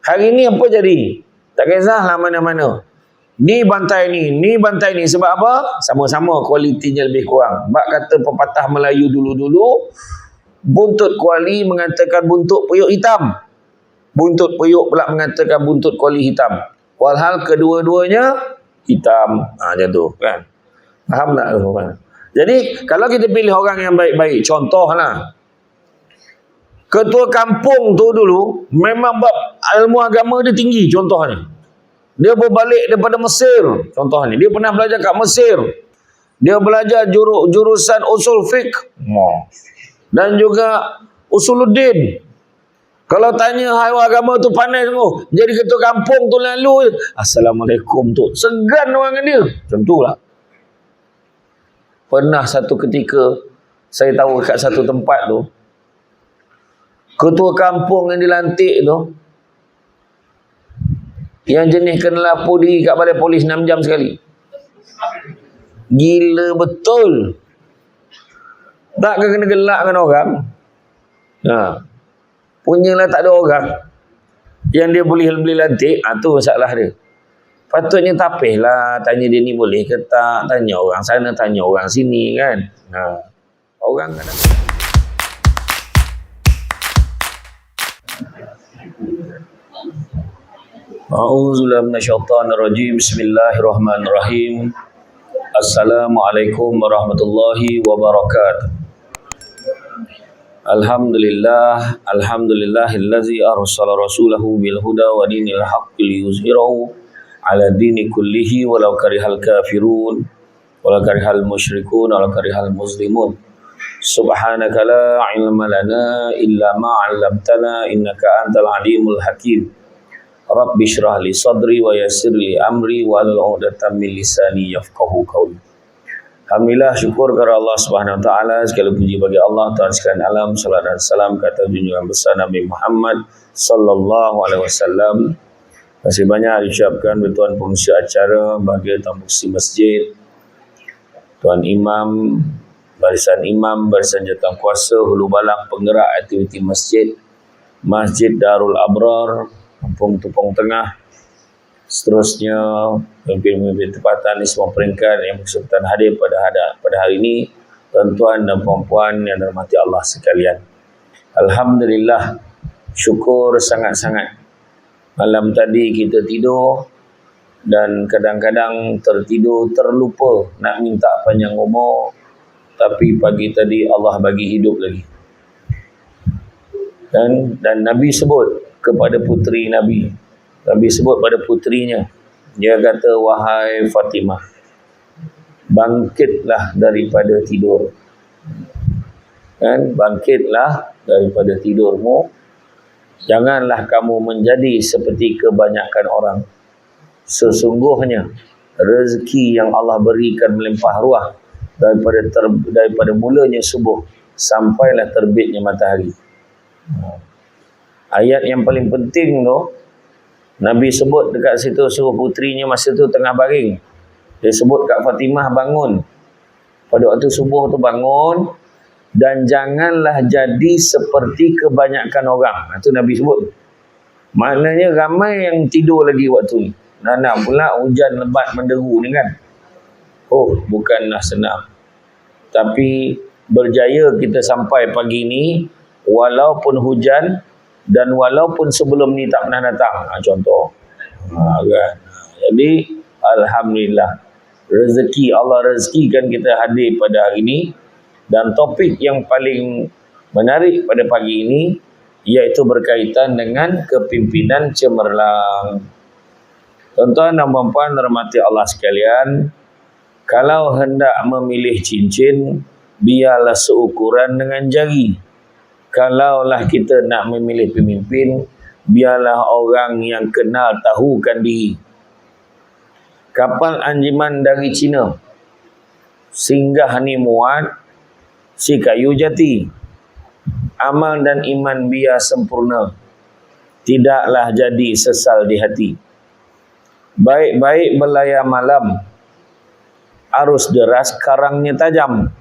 Hari ni apa jadi? Tak kisahlah mana-mana. Ni bantai ni bantai ni. Sebab apa? Sama-sama kualitinya lebih kurang. Bak kata pepatah Melayu dulu-dulu, buntut kuali mengatakan buntut puyuk hitam. Buntut puyuk pula mengatakan buntut kuali hitam. Walhal kedua-duanya hitam. Macam tu kan. Faham tak? Jadi kalau kita pilih orang yang baik-baik, contohlah ketua kampung tu dulu memang ilmu agama dia tinggi, contohnya. Dia berbalik daripada Mesir, contohnya. Dia pernah belajar kat Mesir. Dia belajar jurusan usul fiqh dan juga usuluddin. Kalau tanya hai agama tu pandai semua, jadi ketua kampung tu lalu, Assalamualaikum tu, segan orang dia. Macam tu lah. Pernah satu ketika saya tahu kat satu tempat tu, ketua kampung yang dilantik tu, yang jenis kena lapor diri kat balai polis 6 jam sekali. Gila betul. Tak kena gelak dengan orang. Punyalah tak ada orang yang dia boleh lantik. Tu masalah dia. Patutnya tapihlah, tanya dia ni boleh ke tak, tanya orang sana, tanya orang sini kan. Orang kadang A'udzubillahi minasyaitonirrajim. Bismillahirrahmanirrahim. Assalamualaikum warahmatullahi wabarakatuh. Alhamdulillahillazi arsala rasulahu bil huda wa dinil haqqi liyuzhirahu ala dini kullihi walau karihal kafirun walau karihal musyrikun walau karihal muslimun. Subhanaka la ilma lana illa ma 'allamtana innaka antal alimul hakim. Rabbi shrah li sadri wa yassir li amri wa hlul 'uqdatam min lisani yafqahu qawli. Alhamdulillah, syukur kepada Allah Subhanahu wa taala, segala puji bagi Allah Tuhan sekalian alam. Salat dan salam kata junjungan besar Nabi Muhammad sallallahu alaihi wasallam. Masih banyak diucapkan oleh tuan pengurusi acara, bagi tuan pengurusi masjid, tuan imam, barisan jawatan kuasa, hulu balang penggerak aktiviti masjid, Masjid Darul Abrar, Kampung Tupang Tengah, seterusnya pemimpin-pemimpin tempatan di semua peringkat yang berkesempatan hadir pada hari ini, tuan-tuan dan puan-puan yang dirahmati Allah sekalian. Alhamdulillah, syukur sangat-sangat. Malam tadi kita tidur dan kadang-kadang tertidur terlupa nak minta panjang umur, tapi pagi tadi Allah bagi hidup lagi. Dan Nabi sebut kepada puteri Nabi sebut pada puterinya, dia kata, wahai Fatimah, bangkitlah daripada tidur. Bangkitlah daripada tidurmu. Janganlah kamu menjadi seperti kebanyakan orang. Sesungguhnya rezeki yang Allah berikan melimpah ruah daripada mulanya subuh sampailah terbitnya matahari. Ayat yang paling penting tu Nabi sebut dekat situ, suruh puterinya masa tu tengah baring. Dia sebut kat Fatimah, bangun. Pada waktu subuh tu bangun. Dan janganlah jadi seperti kebanyakan orang. Itu Nabi sebut. Maknanya ramai yang tidur lagi waktu ni. Nak pula hujan lebat menderu ni kan. Bukanlah senang. Tapi berjaya kita sampai pagi ni, walaupun hujan, dan walaupun sebelum ni tak pernah datang. Contoh. Kan? Jadi, alhamdulillah. Rezeki, Allah rezekikan kita hadir pada hari ini. Dan topik yang paling menarik pada pagi ini, iaitu berkaitan dengan kepimpinan cemerlang. Tuan-tuan dan puan-puan dirahmati Allah sekalian, kalau hendak memilih cincin, biarlah seukuran dengan jari. Kalaulah kita nak memilih pemimpin, biarlah orang yang kenal tahukan diri. Kapal anjiman dari Cina singgah ni muat si kayu jati. Amal dan iman biar sempurna, tidaklah jadi sesal di hati. Baik-baik belayar malam, arus deras karangnya tajam.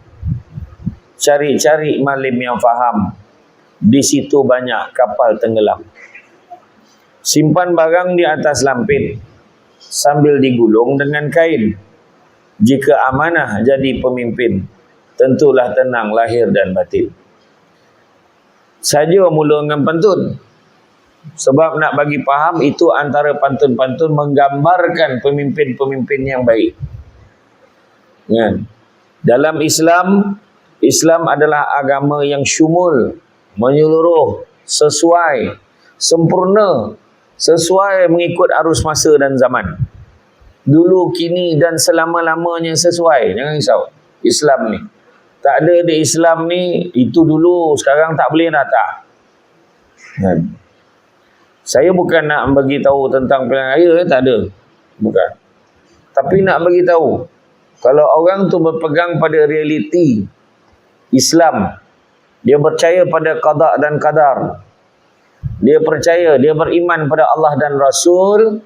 Cari-cari malim yang faham, di situ banyak kapal tenggelam. Simpan barang di atas lampin sambil digulung dengan kain. Jika amanah jadi pemimpin, tentulah tenang lahir dan batin. Saja mula dengan pantun. Sebab nak bagi faham, itu antara pantun-pantun menggambarkan pemimpin-pemimpin yang baik. Kan? Dalam Islam, Islam adalah agama yang syumul, menyeluruh, sesuai, sempurna, sesuai mengikut arus masa dan zaman. Dulu, kini dan selama-lamanya sesuai. Jangan risau. Islam ni. Tak ada di Islam ni, itu dulu, sekarang tak boleh dah, tak. Kan? Saya bukan nak bagi tahu tentang pilihan raya, tak ada. Bukan. Tapi nak bagi tahu, kalau orang tu berpegang pada realiti Islam, dia percaya pada qada dan qadar, dia percaya, dia beriman pada Allah dan Rasul,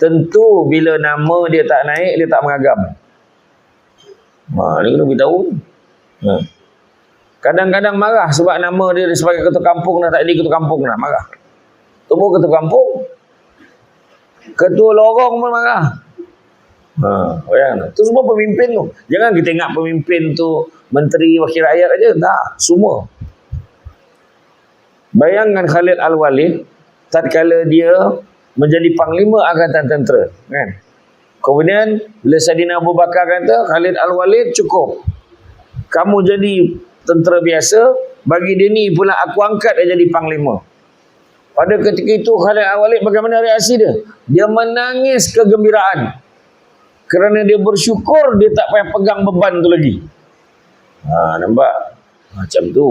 tentu bila nama dia tak naik, dia tak mengagam. Ni kena beritahu. Kadang-kadang marah sebab nama dia sebagai ketua kampung dah tak jadi ketua kampung dah, marah. Tunggu ketua kampung, ketua lorong pun marah. Itu semua pemimpin tu. Jangan kita ingat pemimpin tu menteri wakil rakyat aja, tak, semua. Bayangkan Khalid Al-Walid tatkala dia menjadi panglima angkatan tentera, kan? Kemudian bila Saidina Abu Bakar kata, Khalid Al-Walid cukup, kamu jadi tentera biasa, bagi dia ni pula aku angkat dia jadi panglima. Pada ketika itu Khalid Al-Walid bagaimana reaksi dia? Dia menangis kegembiraan kerana dia bersyukur dia tak payah pegang beban tu lagi. Nampak? Macam tu.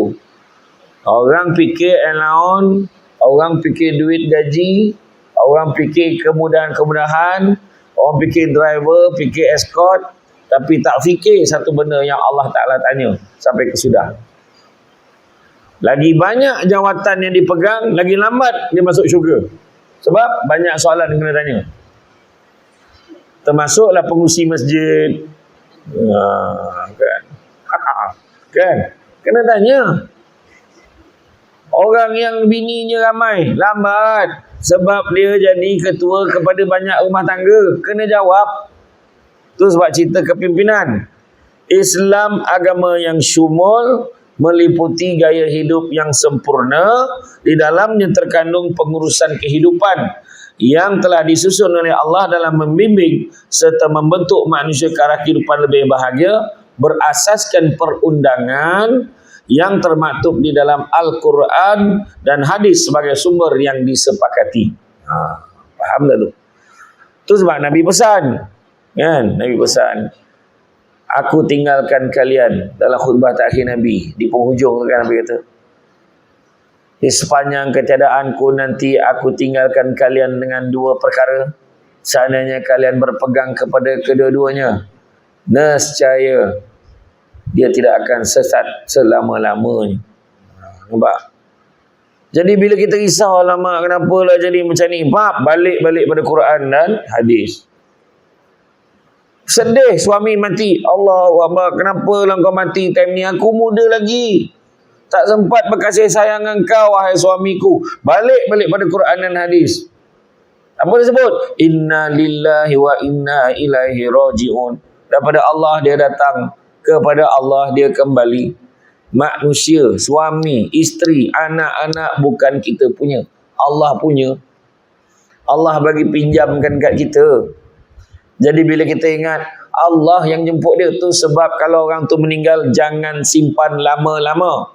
Orang fikir allowance, orang fikir duit gaji, orang fikir kemudahan-kemudahan, orang fikir driver, fikir escort, tapi tak fikir satu benda yang Allah Ta'ala tanya sampai kesudah. Lagi banyak jawatan yang dipegang, lagi lambat dia masuk syurga. Sebab banyak soalan yang kena tanya. Termasuklah pengurusi masjid. Kan? Kena tanya. Orang yang bininya ramai, lambat. Sebab dia jadi ketua kepada banyak rumah tangga. Kena jawab. Itu sebab cerita kepimpinan. Islam agama yang syumul, meliputi gaya hidup yang sempurna, di dalamnya terkandung pengurusan kehidupan yang telah disusun oleh Allah dalam membimbing serta membentuk manusia ke arah kehidupan lebih bahagia berasaskan perundangan yang termaktub di dalam Al-Quran dan hadis sebagai sumber yang disepakati. Faham tak tu? Itu sebab Nabi pesan, kan? Nabi pesan, aku tinggalkan kalian, dalam khutbah terakhir Nabi, di penghujung kan Nabi kata, di sepanjang ketiadaanku nanti aku tinggalkan kalian dengan dua perkara. Seandainya kalian berpegang kepada kedua-duanya, nescaya dia tidak akan sesat selama-lamanya. Nampak? Jadi bila kita risau, lama kenapalah jadi macam ni, balik pada Quran dan hadis. Sedih suami mati, Allahu Akbar, kenapa lah kau mati time ni, aku muda lagi, tak sempat berkasih sayang engkau wahai suamiku. Balik pada Quran dan hadis. Apa dia sebut? Inna lillahi wa inna ilaihi raji'un. Daripada Allah dia datang, kepada Allah dia kembali. Manusia, suami, isteri, anak-anak bukan kita punya, Allah punya. Allah bagi pinjamkan kat kita. Jadi bila kita ingat Allah yang jemput dia tu, sebab kalau orang tu meninggal jangan simpan lama-lama,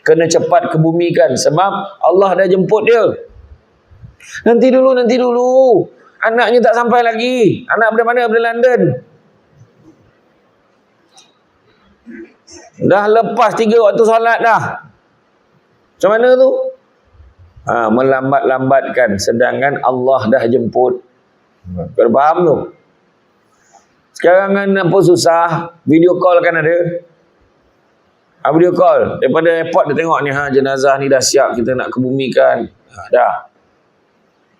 kena cepat kebumikan, sebab Allah dah jemput dia. Nanti dulu, anaknya tak sampai lagi. Anak dari mana? Dari London. Dah lepas 3 waktu solat dah. Macam mana tu? Melambat-lambatkan, sedangkan Allah dah jemput. Kau faham tu? Sekarang kan apa susah, video call kan ada. Video call daripada airport, dia tengok ni, jenazah ni dah siap, kita nak kebumikan. Dah.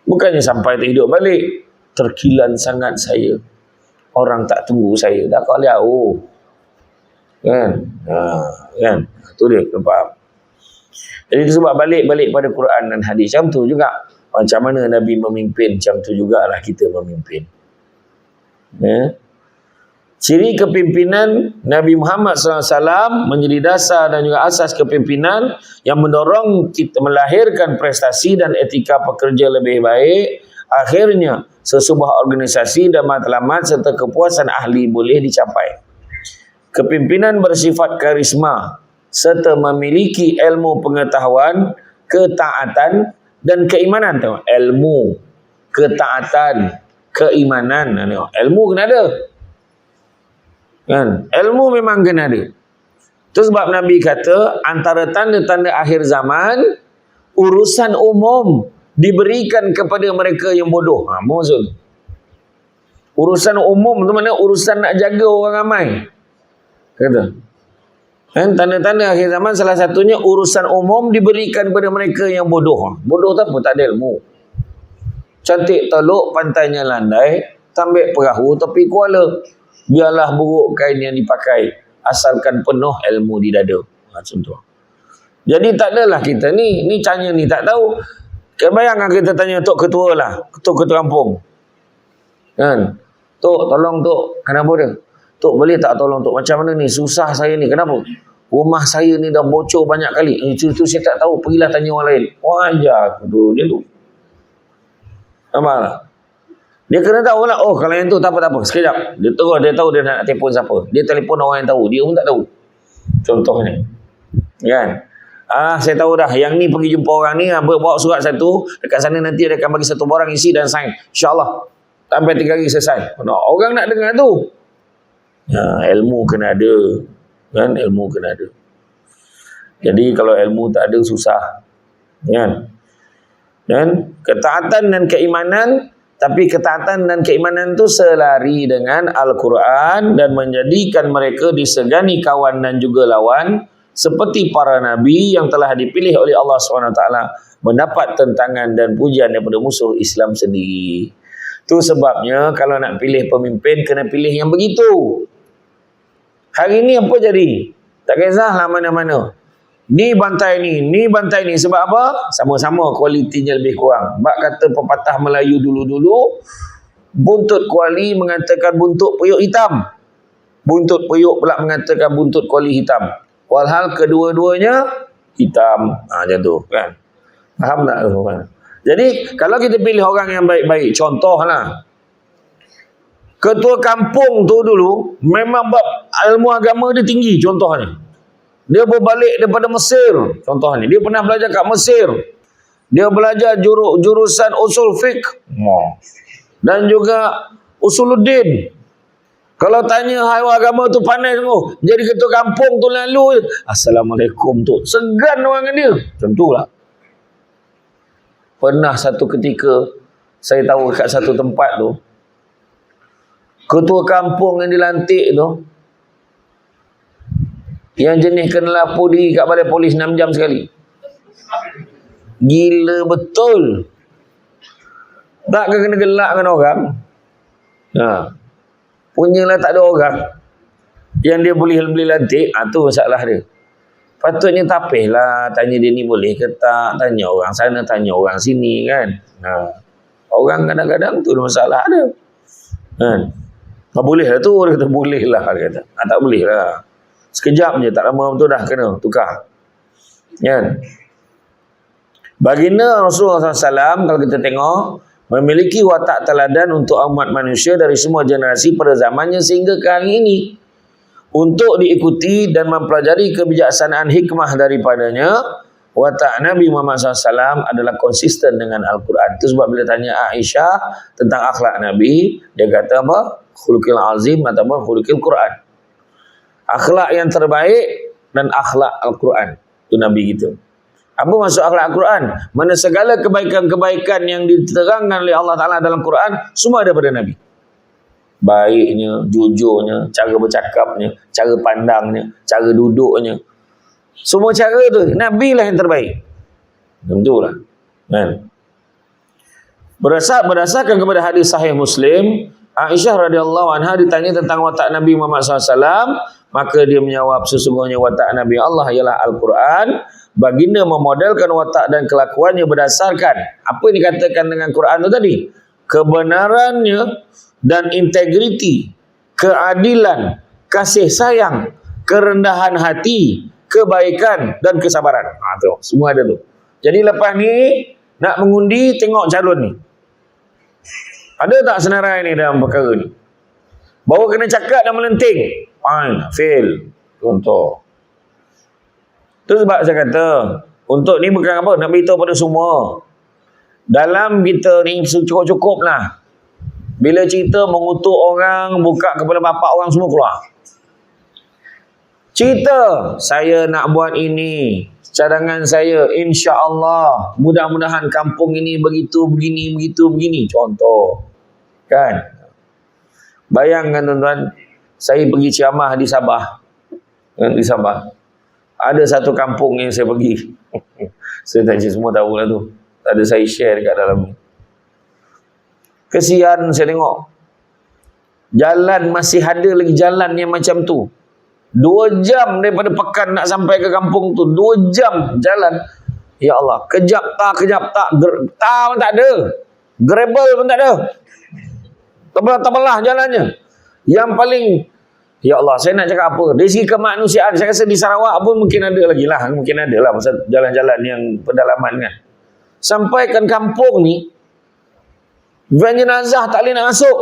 Bukannya sampai terhidup balik. Terkilan sangat saya, orang tak tunggu saya, dah kau jauh. Kan? Kan? Itu dia, kau faham? Jadi itu sebab balik pada Quran dan hadis. Macam tu juga Macam mana Nabi memimpin, macam tu jugalah kita memimpin. Ciri kepimpinan Nabi Muhammad SAW menjadi dasar dan juga asas kepimpinan yang mendorong kita melahirkan prestasi dan etika pekerja lebih baik. Akhirnya, sesebuah organisasi dan matlamat serta kepuasan ahli boleh dicapai. Kepimpinan bersifat karisma serta memiliki ilmu pengetahuan, ketaatan dan keimanan. Tengok, ilmu, ketaatan, keimanan. Ilmu kena ada. Kan? Ilmu memang kena ada. Itu sebab Nabi kata antara tanda-tanda akhir zaman, urusan umum diberikan kepada mereka yang bodoh. Maksud urusan umum tu mana? Urusan nak jaga orang ramai. Kata. Kan tanda-tanda akhir zaman salah satunya urusan umum diberikan kepada mereka yang bodoh. Bodoh tu apa? Tak ada ilmu. Cantik teluk, pantainya landai, tambik perahu tepi kuala. Biarlah buruk kain yang dipakai, asalkan penuh ilmu di dada. Macam tu. Jadi tak adalah kita ni tanya ni tak tahu. Bayangkan kita tanya Tok Ketua lah, Ketua Kampung. Kan? Tok, tolong Tok, kenapa dia? Tok, boleh tak tolong Tok? Macam mana ni? Susah saya ni. Kenapa? Rumah saya ni dah bocor banyak kali. Itu saya tak tahu. Pergilah tanya orang lain. Wajar tu dia tu. Nampak tak? Dia kena tahu lah. Oh, kalau yang tu tak apa-apa. Sekejap. Dia terus dia tahu dia nak telefon siapa. Dia telefon orang yang tahu. Dia pun tak tahu. Contohnya. Kan? Saya tahu dah. Yang ni pergi jumpa orang ni. Bawa surat satu. Dekat sana nanti dia akan bagi satu barang isi dan sign. InsyaAllah. Sampai 3 hari selesai. Orang nak dengar tu. Ilmu kena ada. Kan? Ilmu kena ada. Jadi kalau ilmu tak ada, susah. Kan? Dan ketaatan dan keimanan, tapi ketaatan dan keimanan itu selari dengan Al-Quran dan menjadikan mereka disegani kawan dan juga lawan seperti para nabi yang telah dipilih oleh Allah SWT mendapat tentangan dan pujian daripada musuh Islam sendiri. Itu sebabnya kalau nak pilih pemimpin kena pilih yang begitu. Hari ni apa jadi? Tak kisahlah mana-mana. Ni bantai ni bantai ni. Sebab apa? Sama-sama kualitinya lebih kurang. Bak kata pepatah Melayu dulu-dulu, buntut kuali mengatakan buntut puyuk hitam. Buntut puyuk pula mengatakan buntut kuali hitam. Walhal kedua-duanya hitam. Macam tu kan. Faham tak tu kan? Jadi kalau kita pilih orang yang baik-baik, contohlah ketua kampung tu dulu memang ilmu agama dia tinggi. Contohnya dia berbalik daripada Mesir. Contohnya dia pernah belajar kat Mesir. Dia belajar jurusan usul fiqh dan juga usuluddin. Kalau tanya hai agama tu pandai semua. Jadi ketua kampung tu lalu, Assalamualaikum tu. Segan orang dengan dia. Tentulah. Pernah satu ketika saya tahu kat satu tempat tu, ketua kampung yang dilantik tu, yang jenis kena lapor diri kat balai polis 6 jam sekali. Gila betul. Tak kena gelak dengan orang. Punyalah tak ada orang yang dia boleh lantik. Tu masalah dia. Patutnya tapihlah, tanya dia ni boleh ke tak, tanya orang sana, tanya orang sini kan. Orang kadang-kadang tu masalah dia. Kan? Boleh lah tu, dia kata boleh lah, dia kata. Tak boleh lah. Sekejap je, tak lama betul dah kena tukar. Kan? Baginda Rasulullah SAW, kalau kita tengok, memiliki watak teladan untuk umat manusia dari semua generasi pada zamannya sehingga ke hari ini. Untuk diikuti dan mempelajari kebijaksanaan hikmah daripadanya, watak Nabi Muhammad SAW adalah konsisten dengan Al-Quran. Itu sebab bila tanya Aisyah tentang akhlak Nabi, dia kata apa? Khuluqil azim ataupun khuluqil Quran. Akhlak yang terbaik dan akhlak Al-Quran. Itu Nabi gitu. Apa maksud akhlak Al-Quran? Mana segala kebaikan-kebaikan yang diterangkan oleh Allah Ta'ala dalam Quran, semua ada pada Nabi. Baiknya, jujurnya, cara bercakapnya, cara pandangnya, cara duduknya. Semua cara tu, Nabi lah yang terbaik. Tentulah. Kan? Berdasarkan kepada hadis sahih Muslim, Aisyah radhiyallahu anha ditanya tentang watak Nabi Muhammad SAW, maka dia menjawab, sesungguhnya watak Nabi Allah ialah Al-Quran. Baginda memodelkan watak dan kelakuannya berdasarkan apa yang dikatakan dengan Quran itu tadi, kebenarannya dan integriti, keadilan, kasih sayang, kerendahan hati, kebaikan dan kesabaran. Tu, semua ada tu. Jadi lepas ni nak mengundi, tengok calon ni. Ada tak senarai ni dalam perkara ni? Baru kena cakap dan melenting, fail. Contoh. Itu sebab saya kata, untuk ni bukan apa, nak beritahu pada semua. Dalam kita ni cukup-cukup lah. Bila cerita mengutuk orang, buka kepala bapak orang, semua keluar. Cerita, saya nak buat ini, cadangan saya, insya-Allah, mudah-mudahan kampung ini begitu, begini, begitu, begini. Contoh. Kan? Bayangkan tuan-tuan, saya pergi ceramah di Sabah. Di Sabah. Ada satu kampung yang saya pergi. Saya tak semua tahu lah tu. Ada saya share dekat dalam ni. Kesian saya tengok. Jalan masih ada lagi jalan yang macam tu. 2 jam daripada Pekan nak sampai ke kampung tu. 2 jam jalan. Ya Allah. Kejap tak. Tak pun tak ada. Gravel pun tak ada. Terbelah-terbelah jalannya. Yang paling, ya Allah, saya nak cakap apa? Dari segi kemanusiaan, saya rasa di Sarawak pun mungkin ada lagi lah. Mungkin ada lah jalan-jalan yang pedalaman kan. Sampaikan kampung ni, van jenazah tak boleh nak masuk.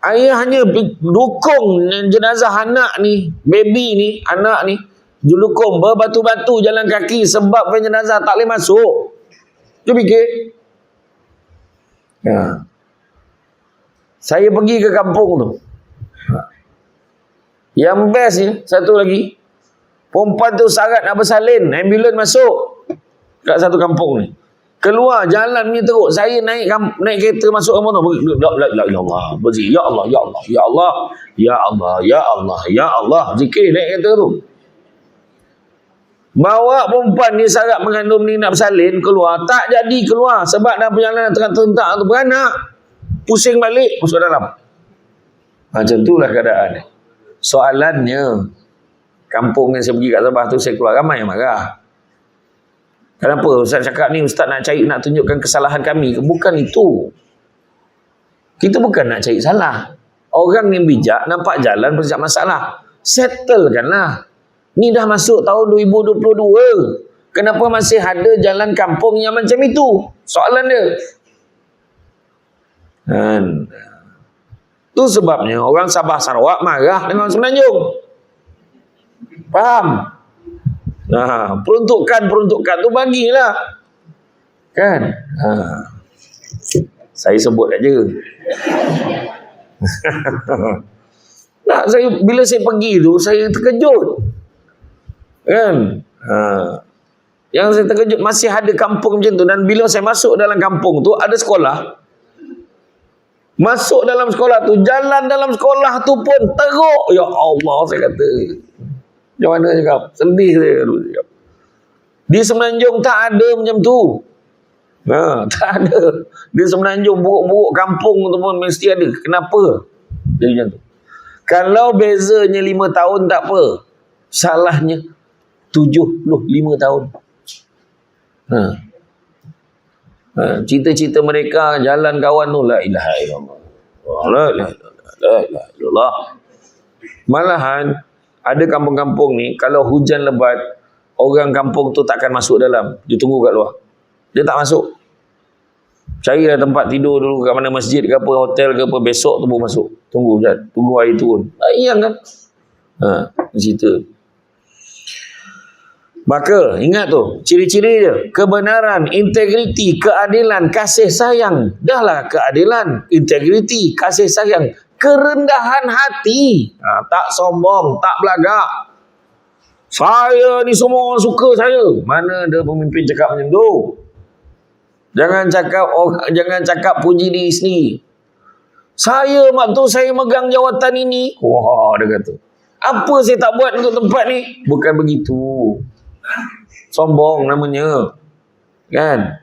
Ayahnya dukung jenazah anak ni, baby ni, anak ni, dukung berbatu-batu jalan kaki sebab van jenazah tak boleh masuk. Cuba fikir. Ya. Saya pergi ke kampung tu. Yang best ni, satu lagi. Perempuan tu syarat nak bersalin. Ambulans masuk kat satu kampung ni. Keluar jalan ni teruk. Saya naik kereta masuk kampung tu. Ya Allah. Berzikir. Ya Allah. Ya Allah. Ya Allah. Ya Allah. Ya Allah. Ya Allah. Zikir naik kereta tu. Bawa perempuan ni syarat mengandung ni nak bersalin keluar. Tak jadi keluar. Sebab dah perjalanan tengah-tengah tu beranak. Pusing balik, masuk dalam. Macam itulah keadaan. Soalannya, kampung yang saya pergi kat Sabah tu, saya keluar ramai yang marah. Kenapa Ustaz cakap ni, Ustaz nak tunjukkan kesalahan kami? Bukan itu. Kita bukan nak cari salah. Orang yang bijak nampak jalan berjak masalah. Settlekanlah. Ni dah masuk tahun 2022. Kenapa masih ada jalan kampung yang macam itu? Soalan dia. Itu sebabnya orang Sabah Sarawak marah dengan Semenanjung. Faham? Peruntukan tu bagilah. Kan? Saya sebut aja. Bila saya pergi tu, saya terkejut. Kan? Yang saya terkejut, masih ada kampung macam tu. Dan bila saya masuk dalam kampung tu, ada sekolah. Masuk dalam sekolah tu, jalan dalam sekolah tu pun teruk. Ya Allah, saya kata. Macam mana cakap? Sedih saya dulu cakap. Di Semenanjung tak ada macam tu. Tak ada. Di Semenanjung, buruk-buruk kampung tu pun mesti ada. Kenapa? Jadi macam tu. Kalau bezanya 5 tahun tak apa. Salahnya 75 tahun. Cita-cita mereka jalan kawan tu la ilaha illallah. La ilaha illallah. Malahan ada kampung-kampung ni kalau hujan lebat, orang kampung tu takkan masuk dalam. Dia tunggu kat luar. Dia tak masuk. Carilah tempat tidur dulu kat mana, masjid ke apa, hotel ke apa, besok tu baru masuk. Tunggu hujan, tunggu air turun. Ayang kan. Cerita. Maka ingat tu, ciri-ciri dia, kebenaran, integriti, keadilan, kasih sayang. Dahlah keadilan, integriti, kasih sayang, kerendahan hati. Tak sombong, tak belagak. Saya ni semua orang suka saya. Mana ada pemimpin cakap macam tu? Jangan cakap puji diri sendiri. Saya waktu saya megang jawatan ini, wah, dia kata, apa saya tak buat untuk tempat ni? Bukan begitu. Sombong namanya. Kan?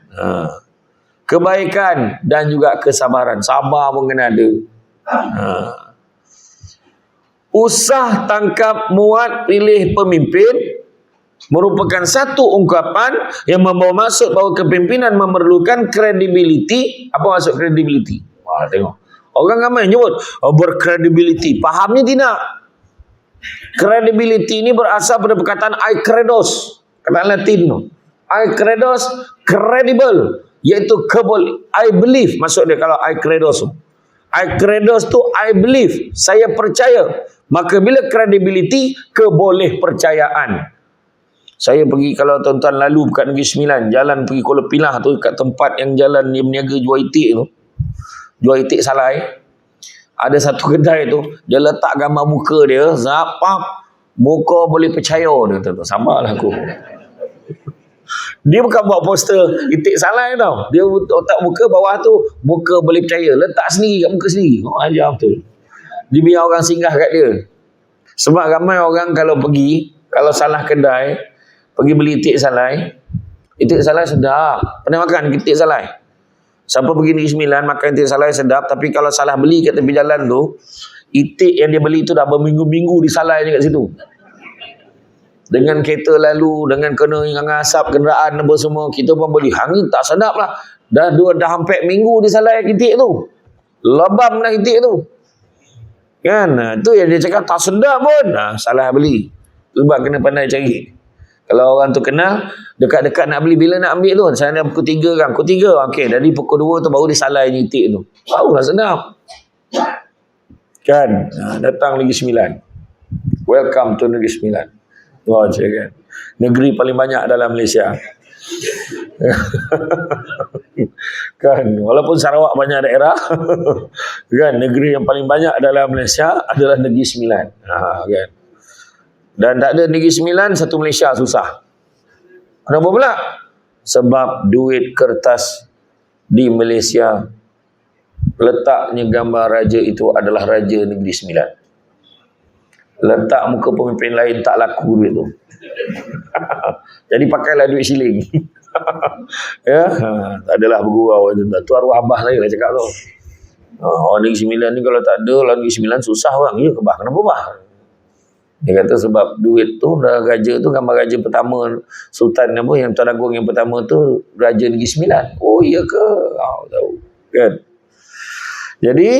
kebaikan dan juga kesabaran. Sabar pun kena ada. Usah, tangkap, muat, pilih pemimpin merupakan satu ungkapan yang membawa maksud bahawa kepimpinan memerlukan credibility. Apa maksud credibility? Wah, tengok. Orang ramai nyebut berkredibiliti. Fahamnya tidak. Credibility ini berasal pada perkataan I credos, kata Latin tu. I credos, credible, iaitu I believe. Maksud dia kalau I credos tu. I credos tu I believe, saya percaya. Maka bila credibility, keboleh percayaan. Saya pergi, kalau tuan-tuan lalu kat Negeri Sembilan, jalan pergi Kuala Pilah tu, kat tempat yang jalan dia berniaga jual itik tu, jual itik salai. Ada satu kedai tu, dia letak gambar muka dia, zapap, muka boleh percaya dia tu. Sabarlah aku. Dia bukan buat poster itik salai tau. Dia letak muka bawah tu, muka boleh percaya. Letak sendiri kat muka sendiri. Oh, ajar betul. Dia biar orang singgah kat dia. Sebab ramai orang kalau pergi, kalau salah kedai, pergi beli itik salai. Itik salai sedap. Pernah makan itik salai? Siapa pergi Negeri Sembilan makan itik salai sedap, tapi kalau salah beli kat tepi jalan tu, itik yang dia beli tu dah berminggu-minggu disalainya kat situ. Dengan kereta lalu, dengan kena asap kenderaan apa semua, kita pun beli. Hang tak sedap lah. Dah hampir minggu disalai itik tu. Lebam dah itik tu. Kan? Tu yang dia cakap tak sedap pun. Salah beli. Sebab kena pandai cari. Kalau orang tu kenal, dekat-dekat nak beli, bila nak ambil tu, saya ada pukul 3 kan. Pukul 3, okey. Dari pukul 2 tu baru disalai itik tu. Barulah sedap. Kan? Datang Negeri Sembilan. Welcome to Negeri Sembilan. Wah, kan? Negeri paling banyak dalam Malaysia. Kan? Walaupun Sarawak banyak daerah. Kan? Negeri yang paling banyak dalam Malaysia adalah Negeri Sembilan. Kan? Dan tak ada Negeri Sembilan, satu Malaysia susah. Kenapa pula? Sebab duit kertas di Malaysia, letaknya gambar raja itu adalah Raja Negeri Sembilan. Letak muka pemimpin lain tak laku duit tu. Jadi pakailah duit siling. Ya, tak adalah bergurau. Tu arwah abah saya lah cakap tu. Orang Negeri Sembilan ni kalau tak ada, orang Negeri Sembilan susah bang. Ya ke bah? Kenapa bah? Dia kata sebab duit tu, raja tu, gambar raja pertama Sultan apa yang Tuan Agong yang pertama tu Raja Negeri Sembilan. Oh iya ke? Tahu. Kan? Jadi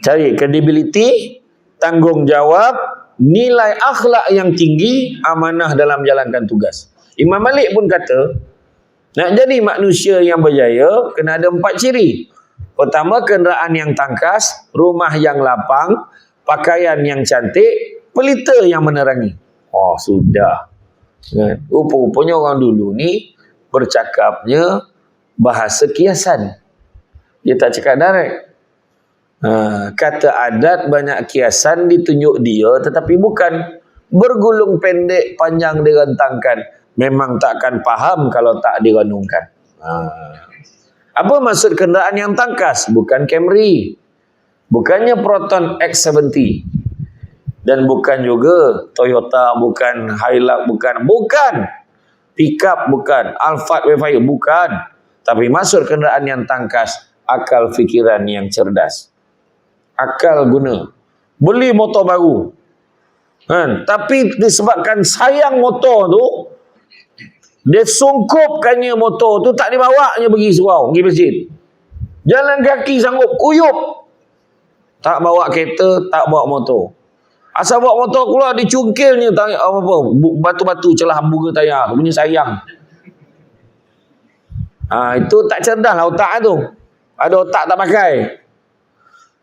cari credibility, tanggungjawab, nilai akhlak yang tinggi, amanah dalam menjalankan tugas. Imam Malik pun kata, nak jadi manusia yang berjaya kena ada 4 ciri. Pertama, kenderaan yang tangkas, rumah yang lapang, pakaian yang cantik, pelita yang menerangi. Oh, sudah. Rupa-rupanya orang dulu ni bercakapnya bahasa kiasan. Dia tak cakap direct. Kata adat banyak kiasan ditunjuk dia, tetapi bukan bergulung pendek, panjang direntangkan. Memang takkan faham kalau tak direnungkan. Apa maksud kenderaan yang tangkas? Bukan Camry. Bukannya Proton X70. Dan bukan juga Toyota, bukan Hilux, bukan pickup, bukan Alphard Wayfire, bukan. Tapi maksud kenderaan yang tangkas, akal fikiran yang cerdas, akal guna. Beli motor baru kan? Tapi disebabkan sayang motor tu, dia sungkupkannya motor tu, tak dibawanya pergi surau, pergi masjid. Jalan kaki sanggup, kuyup. Tak bawa kereta, tak bawa motor. Asal bawa motor keluar, dicungkilnya batu-batu celah hamburger tayar. Punya sayang. Itu tak cerdas lah otak tu. Ada otak tak pakai.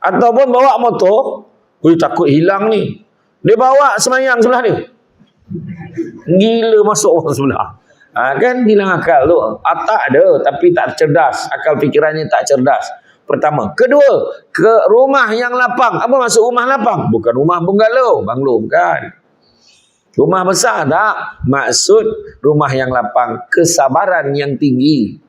Ataupun bawa motor, takut hilang ni. Dia bawa semayang sebelah dia. Gila masuk orang sebelah. Kan hilang akal tu. Otak ada tapi tak cerdas. Akal fikirannya tak cerdas. Pertama. Kedua, ke rumah yang lapang. Apa maksud rumah lapang? Bukan rumah bungalow, banglo, bukan. Rumah besar tak? Maksud rumah yang lapang, kesabaran yang tinggi.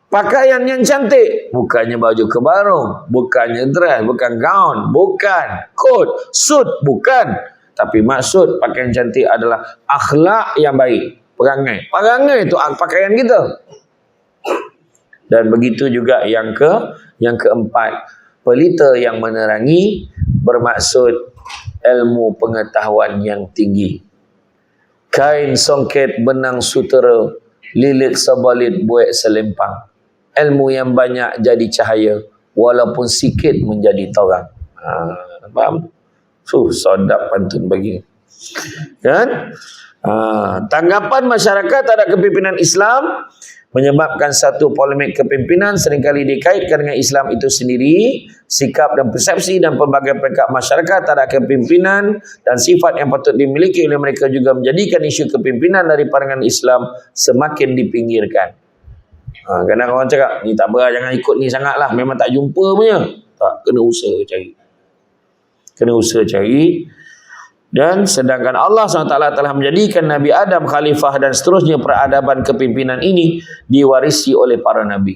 Pakaian yang cantik, bukannya baju kebarung, bukannya dress, bukan gaun, bukan coat, suit, bukan. Tapi maksud pakaian cantik adalah akhlak yang baik, perangai. Perangai itu pakaian kita. Dan begitu juga yang keempat, pelita yang menerangi bermaksud ilmu pengetahuan yang tinggi. Kain songket benang sutera, lilit sebalit buat selempang. Ilmu yang banyak jadi cahaya, walaupun sikit menjadi terang. Faham? Sedap pantun bagi. Kan? Tanggapan masyarakat terhadap kepimpinan Islam menyebabkan satu polemik kepimpinan seringkali dikaitkan dengan Islam itu sendiri, sikap dan persepsi dan pelbagai peringkat masyarakat terhadap kepimpinan dan sifat yang patut dimiliki oleh mereka juga menjadikan isu kepimpinan dari pandangan Islam semakin dipinggirkan. Kadang orang cakap, ni tak apa, jangan ikut ni sangat lah, memang tak jumpa punya. Tak, kena usaha cari. Kena usaha cari. Dan sedangkan Allah SWT telah menjadikan Nabi Adam khalifah dan seterusnya, peradaban kepimpinan ini diwarisi oleh para Nabi.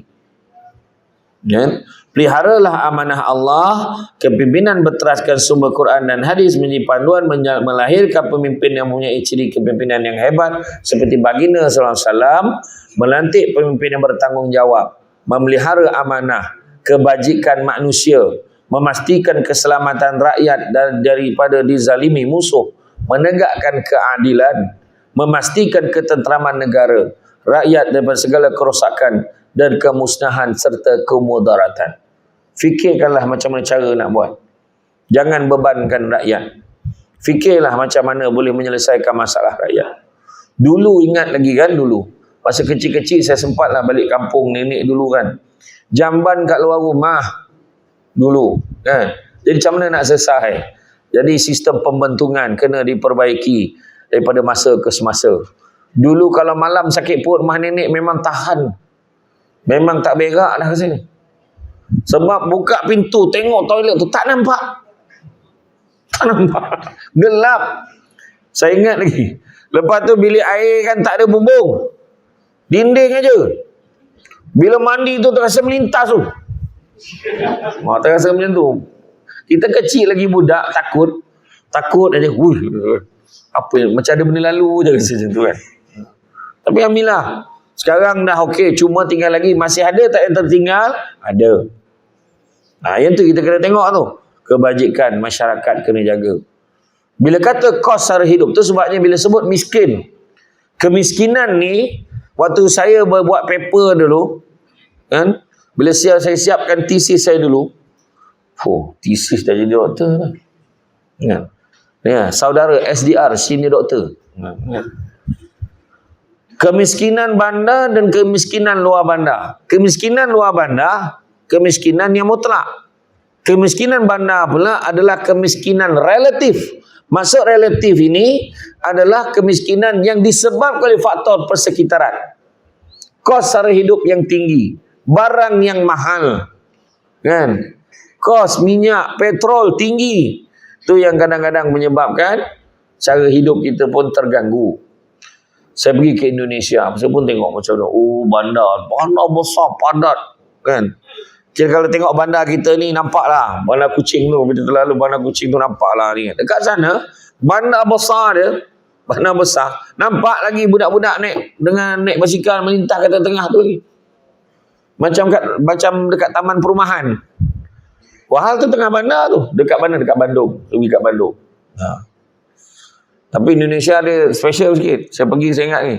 Peliharalah amanah Allah. Kepimpinan berteraskan sumber Quran dan hadis menjadi panduan melahirkan pemimpin yang mempunyai ciri kepimpinan yang hebat seperti baginda SAW, melantik pemimpin yang bertanggungjawab, memelihara amanah, kebajikan manusia, memastikan keselamatan rakyat daripada dizalimi musuh, menegakkan keadilan, memastikan ketenteraman negara, rakyat daripada segala kerosakan dan kemusnahan serta kemudaratan. Fikirkanlah macam mana cara nak buat. Jangan bebankan rakyat. Fikirlah macam mana boleh menyelesaikan masalah rakyat. Dulu ingat lagi kan, dulu masa kecil-kecil saya sempatlah balik kampung nenek dulu kan. Jamban kat luar rumah dulu kan. Jadi macam mana nak selesai? Jadi sistem pembentungan kena diperbaiki daripada masa ke semasa. Dulu kalau malam sakit perut rumah nenek memang tahan. Memang tak berak dah ke sini. Sebab buka pintu tengok toilet tu tak nampak. Tak nampak. Gelap. Saya ingat lagi. Lepas tu bilik air kan tak ada bumbung. Dinding aja. Bila mandi tu terasa melintas tu. Terasa macam tu. Kita kecil lagi budak, takut aja. Apa macam ada benda lalu je macam tu kan. Tapi alhamdulillah sekarang dah okey, cuma tinggal lagi masih ada tak yang tertinggal? Ada. Yang tu kita kena tengok tu. Kebajikan masyarakat kena jaga. Bila kata kos sara hidup tu sebabnya bila sebut miskin. Kemiskinan ni waktu saya buat paper dulu kan, bila saya siapkan tesis saya dulu, tesis dah jadi doktor lah. Ya, saudara SDR, senior doktor. Kemiskinan bandar dan kemiskinan luar bandar. Kemiskinan luar bandar, kemiskinan yang mutlak. Kemiskinan bandar pula adalah kemiskinan relatif. Maksud relatif ini adalah kemiskinan yang disebabkan oleh faktor persekitaran. Kos sara hidup yang tinggi, barang yang mahal, kan? Kos minyak, petrol tinggi. Itu yang kadang-kadang menyebabkan cara hidup kita pun terganggu. Saya pergi ke Indonesia, saya pun tengok macam mana. Bandar besar, padat, kan? Kira kalau tengok bandar kita ni, nampaklah bandar Kuching tu, bila terlalu bandar Kuching tu nampaklah ni. Dekat sana, bandar besar dia, bandar besar, nampak lagi budak-budak naik basikal melintah ke tengah tu lagi. Macam dekat taman perumahan. Hal tu tengah bandar tu, dekat mana? Dekat Bandung, pergi kat Bandung. Tapi Indonesia ada special sikit. Saya pergi, saya ingat ni.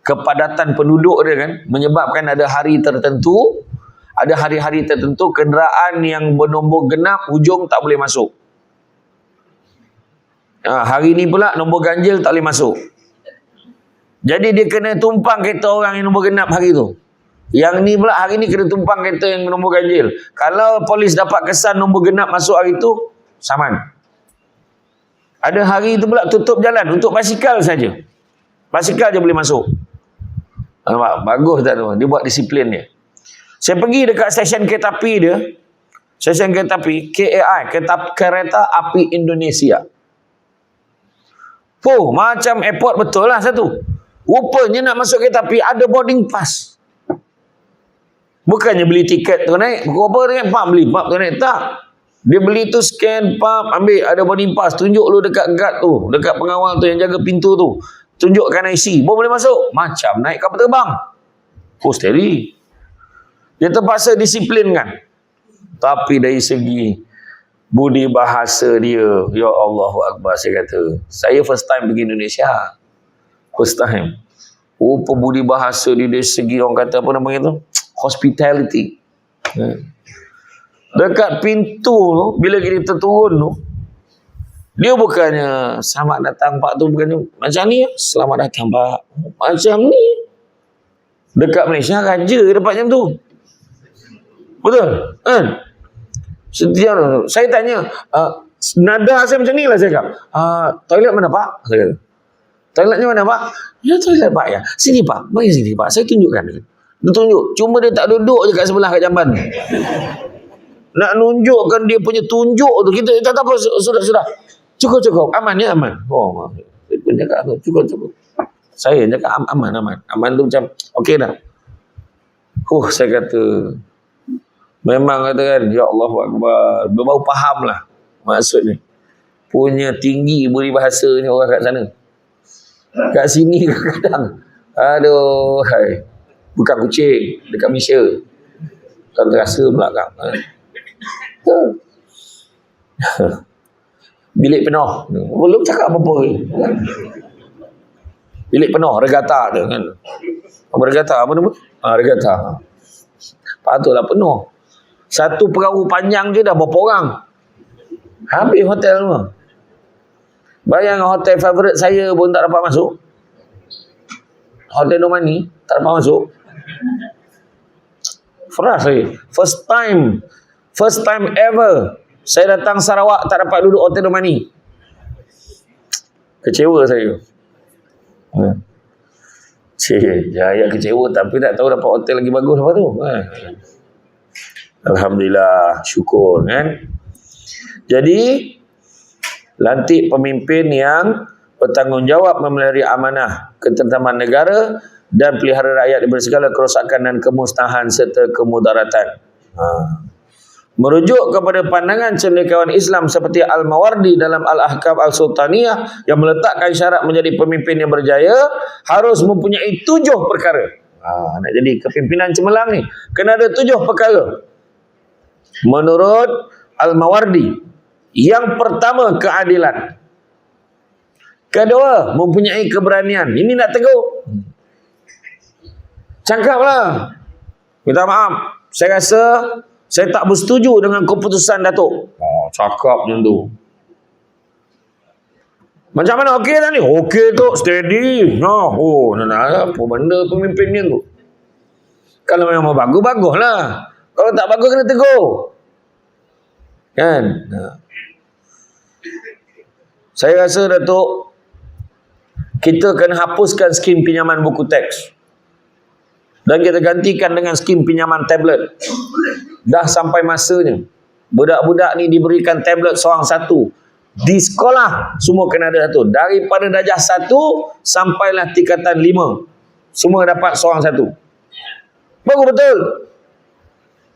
Kepadatan penduduk dia kan, menyebabkan ada hari tertentu, ada hari-hari tertentu, kenderaan yang bernombor genap, hujung tak boleh masuk. Hari ni pula, nombor ganjil tak boleh masuk. Jadi dia kena tumpang kereta orang yang nombor genap hari tu. Yang ni pula, hari ni kena tumpang kereta yang nombor ganjil. Kalau polis dapat kesan nombor genap masuk hari tu, saman. Ada hari itu pula tutup jalan untuk basikal saja. Basikal je boleh masuk. Nampak? Bagus tak tu? Dia buat disiplin dia. Saya pergi dekat stesen kereta api dia. Stesen kereta api, KAI, Kereta Api Indonesia. Macam airport betul lah satu. Rupanya nak masuk kereta api ada boarding pass. Bukannya beli tiket tu naik. Berapa ringgit? Beli map tu naik. Tak. Dia beli tu scan, ambil, ada boarding pass, tunjuk lu dekat guard tu, dekat pengawal tu yang jaga pintu tu, tunjukkan IC, boleh masuk. Macam naik kapal terbang. Steady. Dia terpaksa disiplinkan. Tapi dari segi budi bahasa dia, ya Allahu Akbar, saya kata. Saya first time pergi Indonesia. First time. Budi bahasa dia dari segi orang kata apa namanya tu? Hospitality. Dekat pintu tu, bila kita turun tu, dia bukannya selamat datang Pak tu, bukannya macam ni, selamat datang Pak. Macam ni. Dekat Malaysia raja dapat macam tu. Betul? Kan? Setiap saya tanya, nada saya macam ni lah saya kata. Toilet mana Pak? Saya kata. Toiletnya mana Pak? Ya toilet Pak ya. Sini Pak, mari sini Pak. Saya tunjukkan. Dia tunjuk. Cuma dia tak duduk je kat sebelah kat jamban. Nak nunjukkan dia punya tunjuk tu. Kita tak apa. Sudah. Cukup. Aman ya aman. Oh, dia pun cakap tu. Cukup. Saya cakap aman. Aman tu macam okey dah. Saya kata memang kata kan, ya Allah Akbar. Baru faham lah maksud ni. Punya tinggi budi bahasa ni orang kat sana. Kat sini kadang-kadang. Aduh, hai. Bukan kucing dekat Malaysia. Kan terasa belakang. Bilik penuh. Belum cakap apa-apa. Bilik penuh, regata tu kan. Apa regata? Apa nama? Regata. Patutlah penuh. Satu perahu panjang je dah berapa orang. Habis hotel semua. Bayang hotel favourite saya pun tak dapat masuk. Hotel Domani tak dapat masuk. Frust saya. First time ever saya datang Sarawak tak dapat duduk Hotel Domani. Kecewa saya. Jaya kecewa tapi tak tahu dapat hotel lagi bagus apa tu. Alhamdulillah, syukur kan. Jadi lantik pemimpin yang bertanggungjawab memelihara amanah ketentaman negara dan pelihara rakyat daripada segala kerosakan dan kemusnahan serta kemudaratan. Merujuk kepada pandangan cendekiawan Islam seperti Al-Mawardi dalam Al-Ahkam Al-Sultaniyah yang meletakkan syarat menjadi pemimpin yang berjaya harus mempunyai 7 perkara. Nak jadi kepimpinan cemerlang ni kena ada 7 perkara. Menurut Al-Mawardi, yang pertama keadilan. Kedua, mempunyai keberanian. Ini nak tegur. Cakaplah. Minta maaf. Saya rasa saya tak bersetuju dengan keputusan Datuk. Cakap macam tu. Macam mana? Okey tak ni? Okey tu, steady. Apa benda pemimpin ni tu? Kalau memang bagus, baguslah. Kalau tak bagus, kena tegur. Kan? Saya rasa Datuk, kita kena hapuskan skim pinjaman buku teks. Dan kita gantikan dengan skim pinjaman tablet. Dah sampai masanya. Budak-budak ni diberikan tablet seorang satu. Di sekolah, semua kena ada satu. Daripada darjah 1 sampailah tingkatan 5. Semua dapat seorang satu. Bagus betul.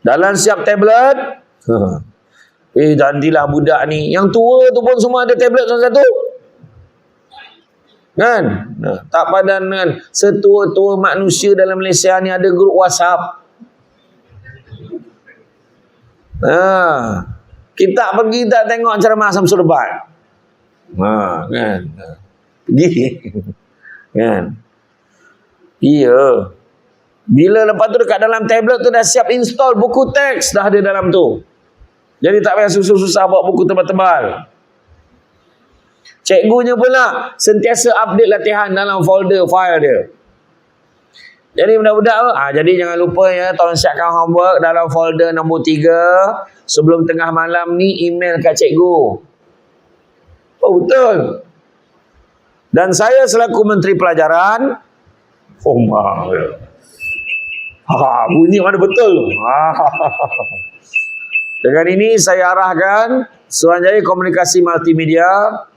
Dalam siap tablet. Janjilah budak ni. Yang tua tu pun semua ada tablet seorang satu. Kan? Tak padan kan? Setua-tua manusia dalam Malaysia ni ada grup WhatsApp. Kita pergi tak tengok ceramah Samsul Debat. Kan? Pergi. Kan? Iya. Bila lepas tu dekat dalam tablet tu dah siap install buku teks dah ada dalam tu. Jadi tak payah susah-susah bawa buku tebal-tebal. Cikgunya pula sentiasa update latihan dalam folder file dia. Jadi budak-budak jadi jangan lupa ya, tolong siapkan homework dalam folder nombor 3. Sebelum tengah malam ni email kat cikgu. Betul. Dan saya selaku Menteri Pelajaran, bunyi mana betul. Dengan ini saya arahkan Suruhanjaya Komunikasi Multimedia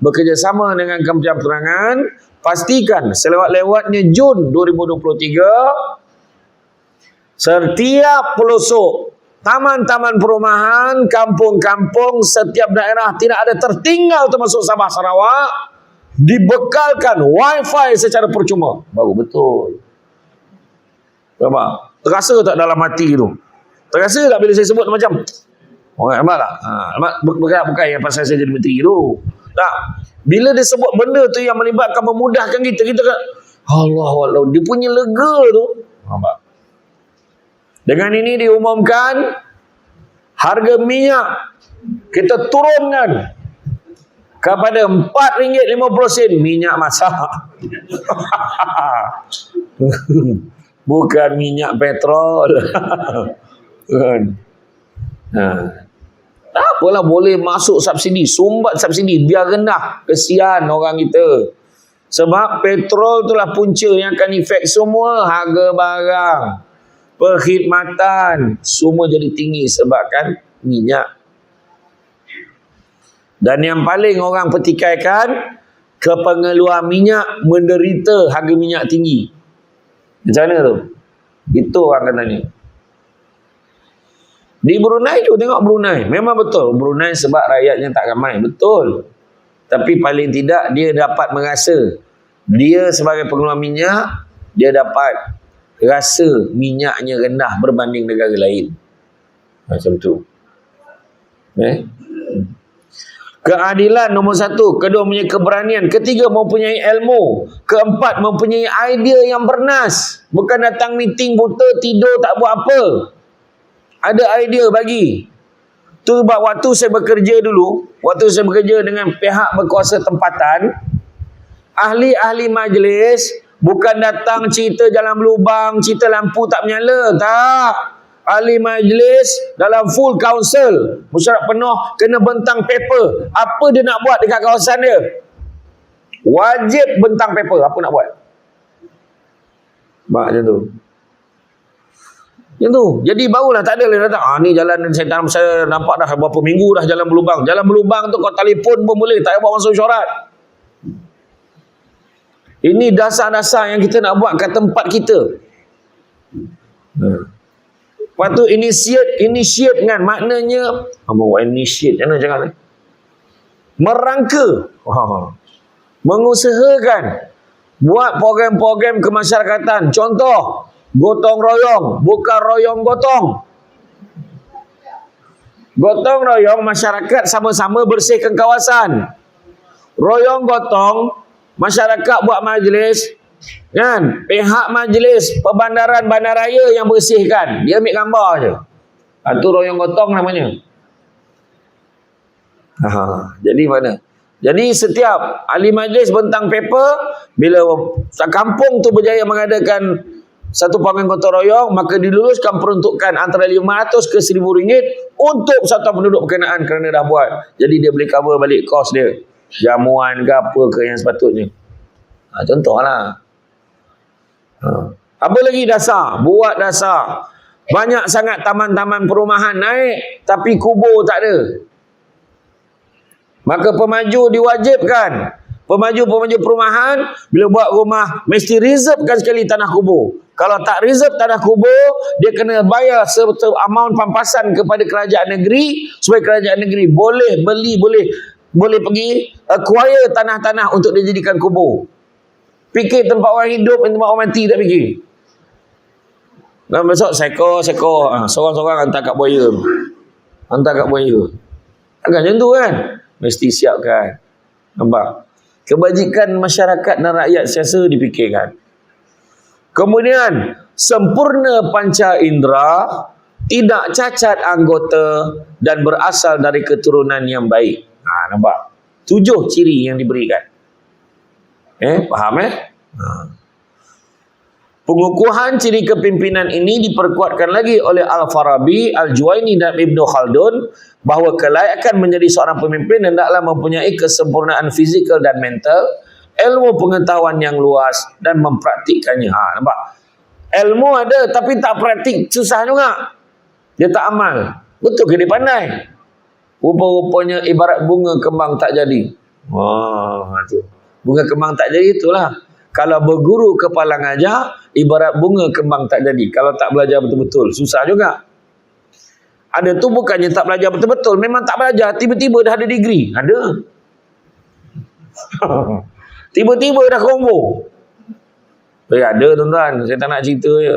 bekerjasama dengan Kementerian Penerangan pastikan selewat-lewatnya Jun 2023 setiap pelosok taman-taman perumahan, kampung-kampung, setiap daerah tidak ada tertinggal termasuk Sabah Sarawak dibekalkan wifi secara percuma. Baru betul. Nampak? Terasa tak dalam hati tu? Terasa tak bila saya sebut macam orang nampak tak? Bukan yang pasal saya jadi menteri tu. Tak. Bila dia sebut benda tu yang melibatkan memudahkan kita kan Allah, dia punya lega tu. Nampak? Dengan ini diumumkan harga minyak kita turunkan kepada RM4.50 minyak masak. Bukan minyak petrol. Kan? Tak apalah, boleh masuk subsidi, sumbat subsidi biar rendah. Kesian orang kita. Sebab petrol itulah punca yang akan efek semua harga barang, perkhidmatan, semua jadi tinggi sebabkan minyak. Dan yang paling orang petikaikan, kepengeluaran minyak menderita harga minyak tinggi. Macam mana tu? Itu orang katanya. Di Brunei tu, tengok Brunei. Memang betul. Brunei sebab rakyatnya tak ramai. Betul. Tapi paling tidak dia dapat merasa. Dia sebagai pengeluar minyak, dia dapat rasa minyaknya rendah berbanding negara lain. Macam tu. Keadilan nombor 1. Kedua mempunyai keberanian. Ketiga mempunyai ilmu. Keempat mempunyai idea yang bernas. Bukan datang meeting buta, tidur tak buat apa. Ada idea bagi. Tu sebab waktu saya bekerja dulu, waktu saya bekerja dengan pihak berkuasa tempatan, ahli-ahli majlis bukan datang cerita jalan berlubang, cerita lampu tak menyala, tak. Ahli majlis dalam full council, mesyuarat penuh, kena bentang paper. Apa dia nak buat dekat kawasan dia? Wajib bentang paper. Apa nak buat? Macam tu. Yang tu. Jadi barulah tak ada lah datang. Ni jalan saya nampak dah berapa minggu dah jalan berlubang. Jalan berlubang tu kau telefon pun boleh, tak payah buat masuk syarat. Ini dasar-dasar yang kita nak buat kat tempat kita. Lepas tu initiate kan, maknanya initiate macam mana cakap ni? Merangka. Mengusahakan buat program-program kemasyarakatan. Contoh, gotong royong, bukan royong gotong. Gotong royong masyarakat sama-sama bersihkan kawasan. Royong gotong masyarakat buat majlis, kan? Pihak majlis perbandaran bandaraya yang bersihkan. Dia ambil gambar je. Itu royong gotong namanya. Jadi mana? Jadi setiap ahli majlis bentang paper, bila kampung tu berjaya mengadakan satu program gotong royong, maka diluluskan peruntukan antara RM500 ke RM1,000 untuk satu penduduk berkenaan kerana dah buat. Jadi dia boleh cover balik kos dia. Jamuan ke apa ke yang sepatutnya. Contohlah. Apa lagi dasar? Buat dasar. Banyak sangat taman-taman perumahan naik, tapi kubur tak ada. Maka pemaju diwajibkan. Pemaju-pemaju perumahan, bila buat rumah, mesti reservekan sekali tanah kubur. Kalau tak reserve tanah kubur, dia kena bayar amount pampasan kepada kerajaan negeri, supaya kerajaan negeri boleh beli, boleh pergi acquire tanah-tanah untuk dijadikan kubur. Fikir tempat orang hidup, tempat orang mati tak fikir. Dan besok seko, seorang-seorang hantar kat buaya. Takkan macam tu kan? Mesti siapkan. Nampak? Kebajikan masyarakat dan rakyat sentiasa dipikirkan. Kemudian, sempurna panca indera, tidak cacat anggota dan berasal dari keturunan yang baik. Nampak? 7 ciri yang diberikan. Faham Pengukuhan ciri kepimpinan ini diperkuatkan lagi oleh Al-Farabi, Al-Juwaini dan Ibn Khaldun bahawa kelayakan menjadi seorang pemimpin hendaklah mempunyai kesempurnaan fizikal dan mental, ilmu pengetahuan yang luas dan mempraktikkannya. Nampak? Ilmu ada tapi tak praktik, susah juga. Dia tak amal. Betul ke dia pandai? Rupa-rupanya ibarat bunga kembang tak jadi. Tu. Bunga kembang tak jadi itulah. Kalau berguru kepala ngajar, ibarat bunga kembang tak jadi. Kalau tak belajar betul-betul, susah juga. Ada tu bukannya tak belajar betul-betul, memang tak belajar, tiba-tiba dah ada degree. Ada. Tiba-tiba dah combo. Ada tuan-tuan, saya tak nak cerita je.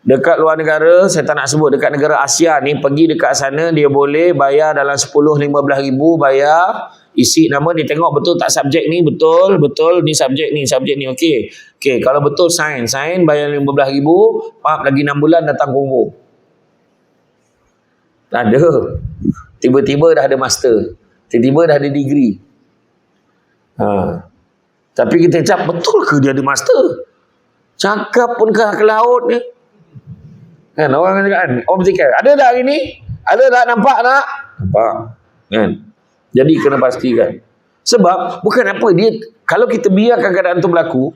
Dekat luar negara, saya tak nak sebut, dekat negara Asia ni, pergi dekat sana dia boleh bayar dalam 10-15 ribu, bayar, isi nama, dia tengok betul tak subjek ni, betul ni subjek ni, okey, kalau betul sign, bayar 15 ribu, maaf lagi 6 bulan datang Kongo. Tak ada. Tiba-tiba dah ada master, tiba-tiba dah ada degree. Tapi kita cakap, betul ke dia ada master? Cakap pun ke laut ni. Kan orang cakap kan, orang bercakap, ada tak hari ni? Ada tak, nampak tak? Nampak. Kan? Jadi kena pastikan. Sebab bukan apa dia, kalau kita biarkan keadaan itu berlaku,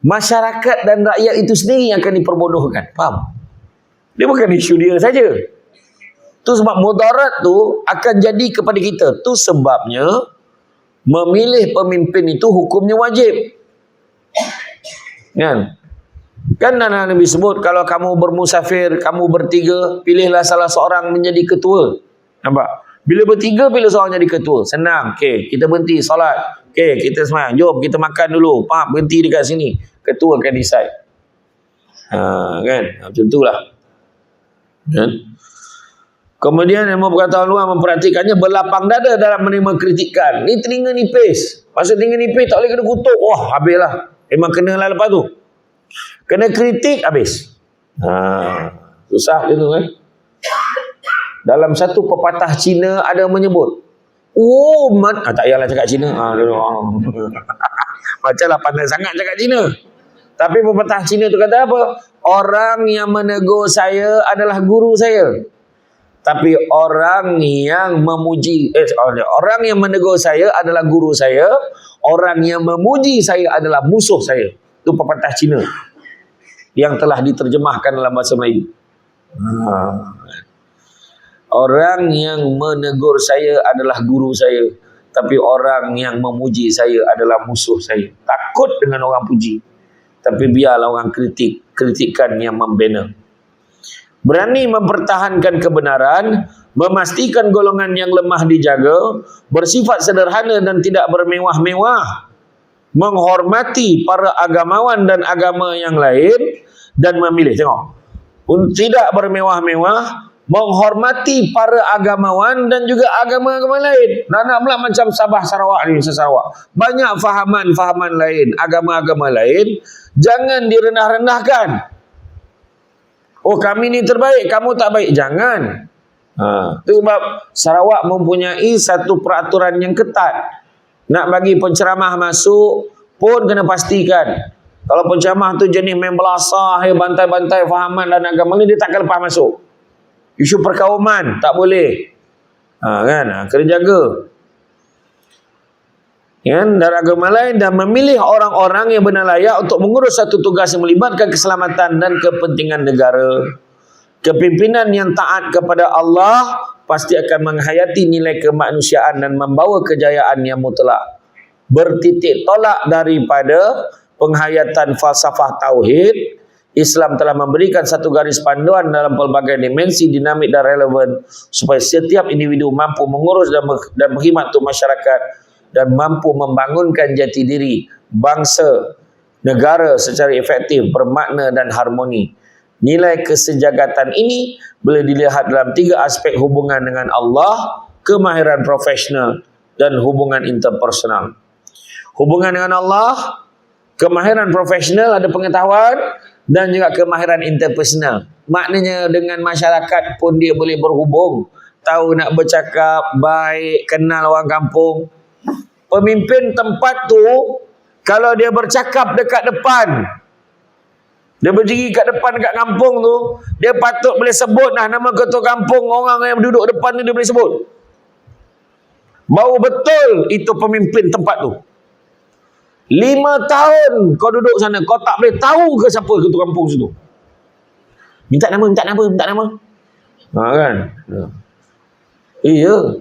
masyarakat dan rakyat itu sendiri yang akan diperbodohkan. Faham? Dia bukan isu dia saja. Tu sebab mudarat tu akan jadi kepada kita. Tu sebabnya memilih pemimpin itu hukumnya wajib. Kan? Kan Nabi sebut, kalau kamu bermusafir, kamu bertiga, pilihlah salah seorang menjadi ketua. Nampak? Bila bertiga, pilih seorang jadi ketua. Senang. Okey, kita berhenti solat. Okey, kita semayang. Jom kita makan dulu. Berhenti dekat sini. Ketua akan decide. Kan? Macam itulah. Kan? Kemudian ilmu pengetahuan luar memperhatikannya, berlapang dada dalam menerima kritikan. Ni telinga nipis. Masa telinga nipis tak boleh kena kutuk. Wah, habislah. Memang kenalah lepas tu. Kena kritik, habis. Susah dia tu kan. Dalam satu pepatah Cina ada menyebut, tak payahlah cakap Cina. Macamlah pandai sangat cakap Cina. Tapi pepatah Cina tu kata apa? Orang yang menegur saya adalah guru saya. Tapi orang yang memuji, orang yang menegur saya adalah guru saya. Orang yang memuji saya adalah musuh saya. Itu pepatah Cina yang telah diterjemahkan dalam bahasa Melayu. Orang yang menegur saya adalah guru saya, tapi orang yang memuji saya adalah musuh saya. Takut dengan orang puji, tapi biarlah orang kritikan yang membina. Berani mempertahankan kebenaran, memastikan golongan yang lemah dijaga, bersifat sederhana dan tidak bermewah-mewah, menghormati para agamawan dan agama yang lain, dan memilih, tidak bermewah-mewah, menghormati para agamawan dan juga agama-agama lain. Nak pula macam Sabah Sarawak ni, Sarawak. Banyak fahaman lain, agama-agama lain. Jangan direndah-rendahkan. Oh, kami ni terbaik, kamu tak baik. Jangan. Itu sebab Sarawak mempunyai satu peraturan yang ketat. Nak bagi penceramah masuk pun kena pastikan. Kalau penceramah tu jenis main belasah, bantai-bantai fahaman dan agama ni, dia takkan lepas masuk. Isu perkauman tak boleh. Kena jaga. Dan agama lain, dan memilih orang-orang yang benar layak untuk mengurus satu tugas yang melibatkan keselamatan dan kepentingan negara. Kepimpinan yang taat kepada Allah pasti akan menghayati nilai kemanusiaan dan membawa kejayaan yang mutlak. Bertitik tolak daripada penghayatan falsafah tauhid, Islam telah memberikan satu garis panduan dalam pelbagai dimensi dinamik dan relevan supaya setiap individu mampu mengurus dan berkhidmat untuk masyarakat dan mampu membangunkan jati diri bangsa, negara secara efektif, bermakna dan harmoni. Nilai kesejagatan ini boleh dilihat dalam 3 aspek hubungan dengan Allah, kemahiran profesional dan hubungan interpersonal. Hubungan dengan Allah, kemahiran profesional, ada pengetahuan, dan juga kemahiran interpersonal. Maknanya dengan masyarakat pun dia boleh berhubung, tahu nak bercakap, baik, kenal orang kampung. Pemimpin tempat tu, kalau dia bercakap dekat depan, dia berdiri kat depan dekat kampung tu, dia patut boleh sebut nama ketua kampung, orang yang duduk depan tu dia boleh sebut. Baru betul itu pemimpin tempat tu. 5 tahun kau duduk sana, kau tak boleh tahu ke siapa ketua kampung situ. Minta nama. Kan? Iya.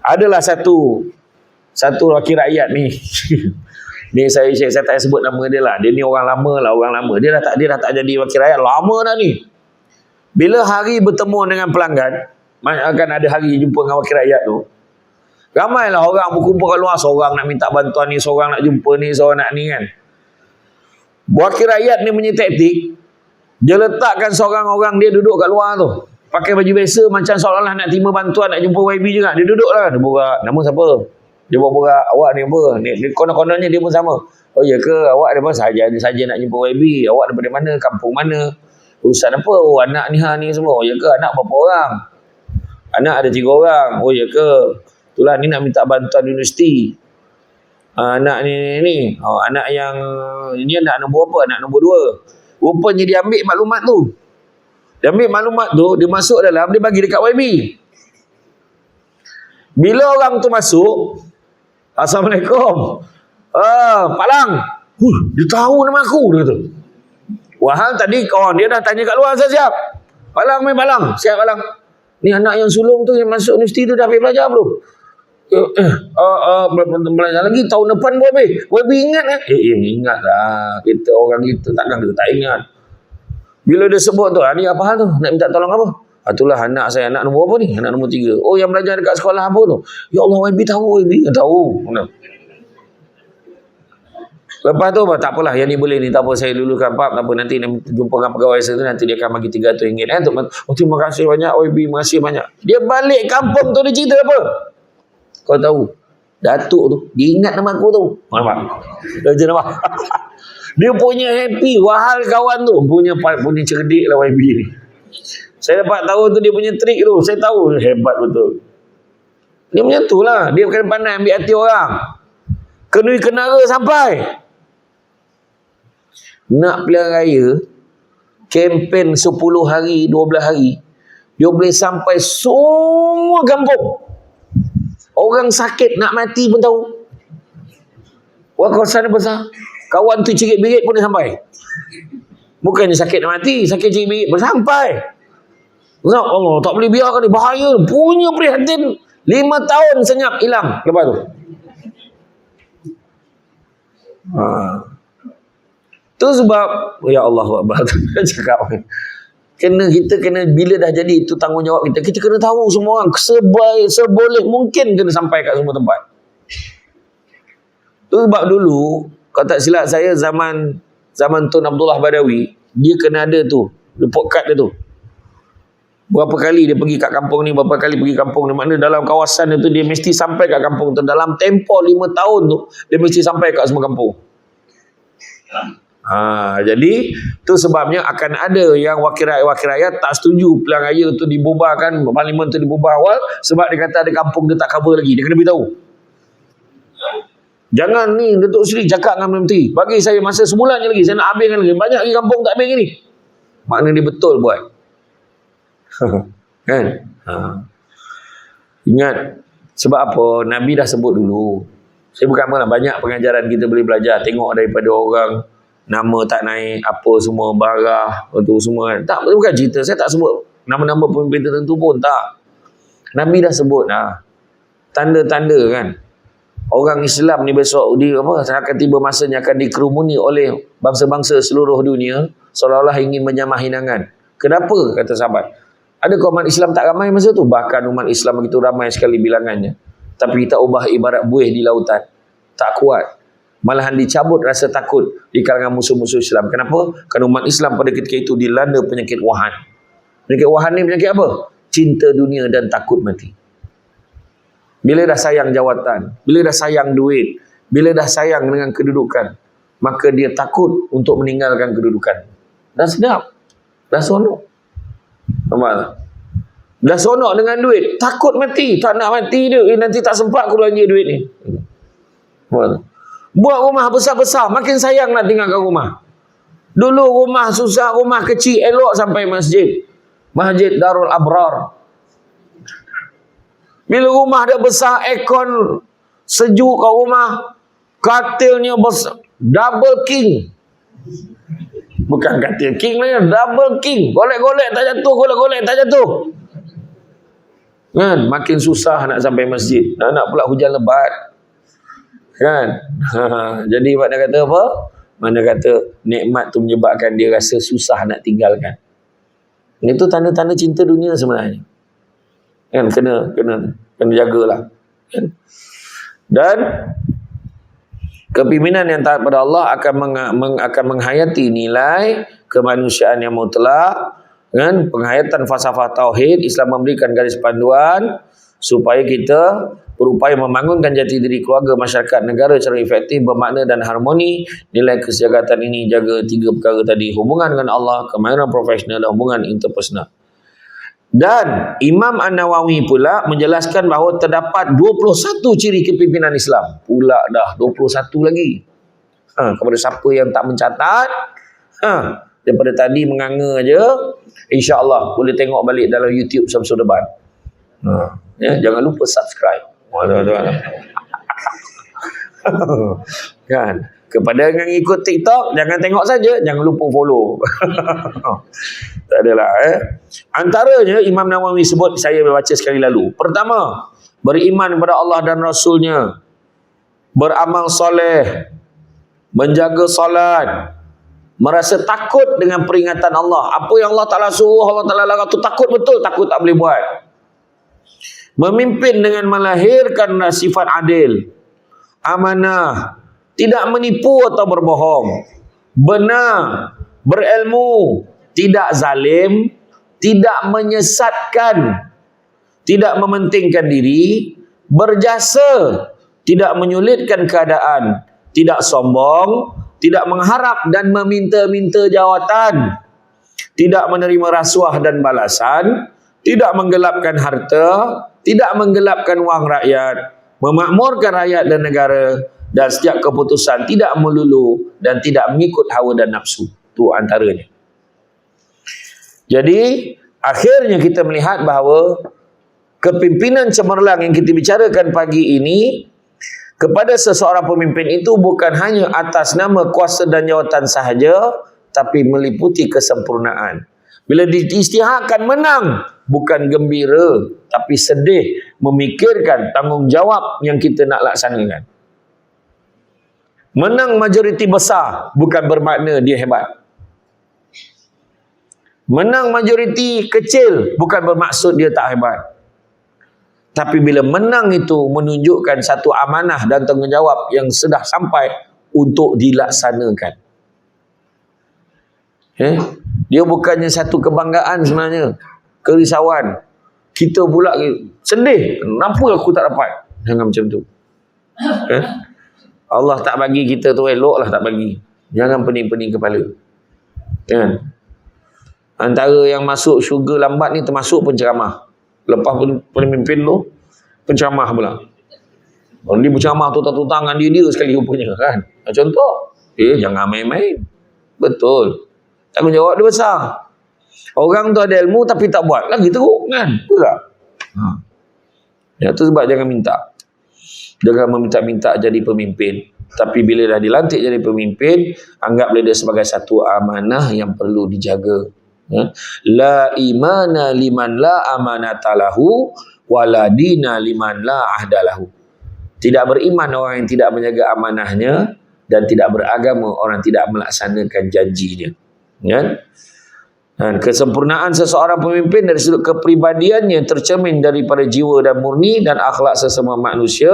Adalah satu wakil rakyat ni. Ni saya tak sebut nama dia lah. Dia ni orang lama. Dia dah tak jadi wakil rakyat lama dah ni. Bila hari bertemu dengan pelanggan, akan ada hari jumpa dengan wakil rakyat tu. Ramailah orang berkumpul kat luar, seorang nak minta bantuan ni, seorang nak jumpa ni, seorang nak ni kan. Wakil rakyat ni punya taktik, dia letakkan seorang orang dia duduk kat luar tu, pakai baju biasa macam seolah-olah nak terima bantuan, nak jumpa YB juga. Dia duduk lah, dia borak. Nama siapa? Dia borak, awak ni apa? Ni konon-kononnya dia pun sama. Oh ya ke, awak daripada saja nak jumpa YB. Awak daripada mana? Kampung mana? Urusan apa? Oh anak ni ni semua. Oh ya ke, anak berapa orang? Anak ada 3 orang. Oh ya ke, itulah ni nak minta bantuan universiti. Anak ni. Oh, anak yang ini anak nombor apa? Anak nombor 2. Rupanya dia ambil maklumat tu. Dia ambil maklumat tu, dia masuk dalam, dia bagi dekat YB. Bila orang tu masuk, Assalamualaikum. Pak Lang. Dia tahu nama aku, dia kata. Wahal tadi kawan dia dah tanya kat luar, siap. Pak Lang, Pak Lang. Siap Pak Lang. Ni anak yang sulung tu yang masuk universiti tu dah habis belajar belum? Belajar lagi tahun depan YB ingat kan? Ingat lah. Kita orang kita takkan kita tak ingat. Bila dia sebut tu, ni apa hal tu? Nak minta tolong apa? Itulah anak saya, anak nombor apa ni? Anak nombor 3. Oh, yang belajar dekat sekolah apa tu? Ya Allah, YB tahu, YB tahu. Lepas tu tak apalah, yang ni boleh ni, tak apa, saya lulukan Pak, tak apa, nanti jumpa dengan pegawai saya tu, nanti dia akan bagi RM300 terima kasih banyak YB, terima kasih banyak. Dia balik kampung tu, dia cerita apa? Kau tahu, Datuk tu dia ingat nama aku tu. Nampak? Dia nampak. Dia punya happy, wahal kawan tu punya cerdik lah YB ni. Saya dapat tahu tu dia punya trik tu, saya tahu hebat betul. Dia punya tu lah, dia kena pandai ambil hati orang. Kenui kenara sampai nak pilihan raya, kempen 10 hari, 12 hari, dia boleh sampai semua kampung. Orang sakit nak mati pun tahu. Wah, kawasan besar. Kawan tu cirit-birit pun dia sampai. Bukannya sakit nak mati, sakit cirit-birit pun sampai. Allah, tak boleh biarkan dia, bahaya. Punya prihatin 5 tahun senyap hilang lepas tu. Tu sebab ya Allah Akbar cakap kita kena bila dah jadi itu tanggungjawab kita kena tahu semua orang seboleh mungkin kena sampai kat semua tempat. Tu sebab dulu kalau tak silap saya zaman Tun Abdullah Badawi, dia kena ada tu report card dia tu. Berapa kali dia pergi kat kampung ni, berapa kali pergi kampung ni, maknanya dalam kawasan itu dia mesti sampai kat kampung tu. Dalam tempoh 5 tahun tu dia mesti sampai kat semua kampung. Jadi tu sebabnya akan ada yang wakil rakyat tak setuju pilihan raya tu dibubarkan, parlimen tu dibubar awal, sebab dia kata ada kampung dia tak cover lagi. Dia kena beritahu. Jangan ni Datuk Seri cakap dengan menteri, bagi saya masa sebulan je lagi, saya nak habiskan lagi. Banyak lagi kampung tak habis lagi ni. Maknanya dia betul buat. Kan? Ingat sebab apa? Nabi dah sebut dulu. Saya bukan mana, banyak pengajaran kita boleh belajar. Tengok daripada orang nama tak naik, apa semua barah itu semua. Tak, bukan cerita. Saya tak sebut nama-nama pemimpin tertentu pun tak. Nabi dah sebut tanda-tanda kan. Orang Islam ni besok akan tiba masanya akan dikerumuni oleh bangsa-bangsa seluruh dunia seolah-olah ingin menyamah hinangan. Kenapa? Kata sahabat. Adakah umat Islam tak ramai masa tu? Bahkan umat Islam begitu ramai sekali bilangannya. Tapi kita ubah ibarat buih di lautan. Tak kuat. Malahan dicabut rasa takut di kalangan musuh-musuh Islam. Kenapa? Kerana umat Islam pada ketika itu dilanda penyakit wahan. Penyakit wahan ni penyakit apa? Cinta dunia dan takut mati. Bila dah sayang jawatan, bila dah sayang duit, bila dah sayang dengan kedudukan, maka dia takut untuk meninggalkan kedudukan. Dah sedap. Dah sonok. Nampak? Dah sonok dengan duit, takut mati, tak nak mati dia. Nanti tak sempat aku belanja duit ni. Buat rumah besar-besar, makin sayang nak tinggalkan rumah. Dulu rumah susah, rumah kecil, elok sampai masjid. Masjid Darul Abrar. Bila rumah dah besar, aircon sejuk kat rumah, katilnya besar, double king. Bukan katil king lah, double king. Golek-golek tak jatuh, golek-golek tak jatuh. Kan? Makin susah nak sampai masjid. Nak pula hujan lebat. Kan? Jadi mana kata apa? Mana kata nikmat tu menyebabkan dia rasa susah nak tinggalkan. Itu tanda-tanda cinta dunia sebenarnya. Kan? Kena jagalah. Kan? Dan Kepimpinan yang taat pada Allah akan menghayati nilai kemanusiaan yang mutlak dengan penghayatan falsafah tauhid. Islam memberikan garis panduan supaya kita berupaya membangunkan jati diri keluarga, masyarakat, negara secara efektif, bermakna dan harmoni. Nilai kesejahteraan ini jaga 3 perkara tadi: hubungan dengan Allah, kemahiran profesional dan hubungan interpersonal. Dan Imam An-Nawawi pula menjelaskan bahawa terdapat 21 ciri kepimpinan Islam. Pula dah 21 lagi. Kepada siapa yang tak mencatat, daripada tadi menganga je, insya-Allah boleh tengok balik dalam YouTube Samsul Debat. Ya, jangan lupa subscribe. Kan? Kepada yang ikut TikTok, jangan tengok saja, jangan lupa follow. Tak adalah. Antaranya Imam Nawawi sebut, saya baca sekali lalu. Pertama, beriman kepada Allah dan Rasulnya, beramal soleh, menjaga salat, merasa takut dengan peringatan Allah. Apa yang Allah Ta'ala suruh, Allah Ta'ala larang tu takut betul, takut tak boleh buat. Memimpin dengan melahirkan sifat adil, amanah, tidak menipu atau berbohong, benar, berilmu, tidak zalim, tidak menyesatkan, tidak mementingkan diri, berjasa, tidak menyulitkan keadaan, tidak sombong, tidak mengharap dan meminta-minta jawatan, tidak menerima rasuah dan balasan, tidak menggelapkan harta, tidak menggelapkan wang rakyat, memakmurkan rakyat dan negara, dan setiap keputusan tidak melulu dan tidak mengikut hawa dan nafsu. Itu antaranya. Jadi akhirnya kita melihat bahawa kepimpinan cemerlang yang kita bicarakan pagi ini kepada seseorang pemimpin itu bukan hanya atas nama kuasa dan jawatan sahaja, tapi meliputi kesempurnaan. Bila diisytiharkan menang, bukan gembira, tapi sedih memikirkan tanggungjawab yang kita nak laksanakan. Menang majoriti besar bukan bermakna dia hebat. Menang majoriti kecil bukan bermaksud dia tak hebat. Tapi bila menang itu menunjukkan satu amanah dan tanggungjawab yang sudah sampai untuk dilaksanakan. Dia bukannya satu kebanggaan sebenarnya, kerisauan. Kita pula sedih, kenapa aku tak dapat? Jangan macam tu. Allah tak bagi kita tu eloklah tak bagi. Jangan pening-pening kepala. Kan? Antara yang masuk syurga lambat ni termasuk penceramah. Lepas pemimpin tu, penceramah pula. Orang dia berceramah tu tangan dia sekali rupanya kan. Contoh, jangan main-main. Betul. Tanggungjawab dia besar. Orang tu ada ilmu tapi tak buat, lagi teruk kan? Betul tak? Ya, tu sebab jangan minta. Jangan meminta-minta jadi pemimpin. Tapi bila dah dilantik jadi pemimpin, anggaplah dia sebagai satu amanah yang perlu dijaga. La imana liman la amanata lahu, wala dina liman la ahdalahu. Tidak beriman orang yang tidak menjaga amanahnya, dan tidak beragama orang yang tidak melaksanakan janjinya. Dan kesempurnaan seseorang pemimpin dari sudut kepribadiannya tercermin daripada jiwa dan murni dan akhlak sesama manusia.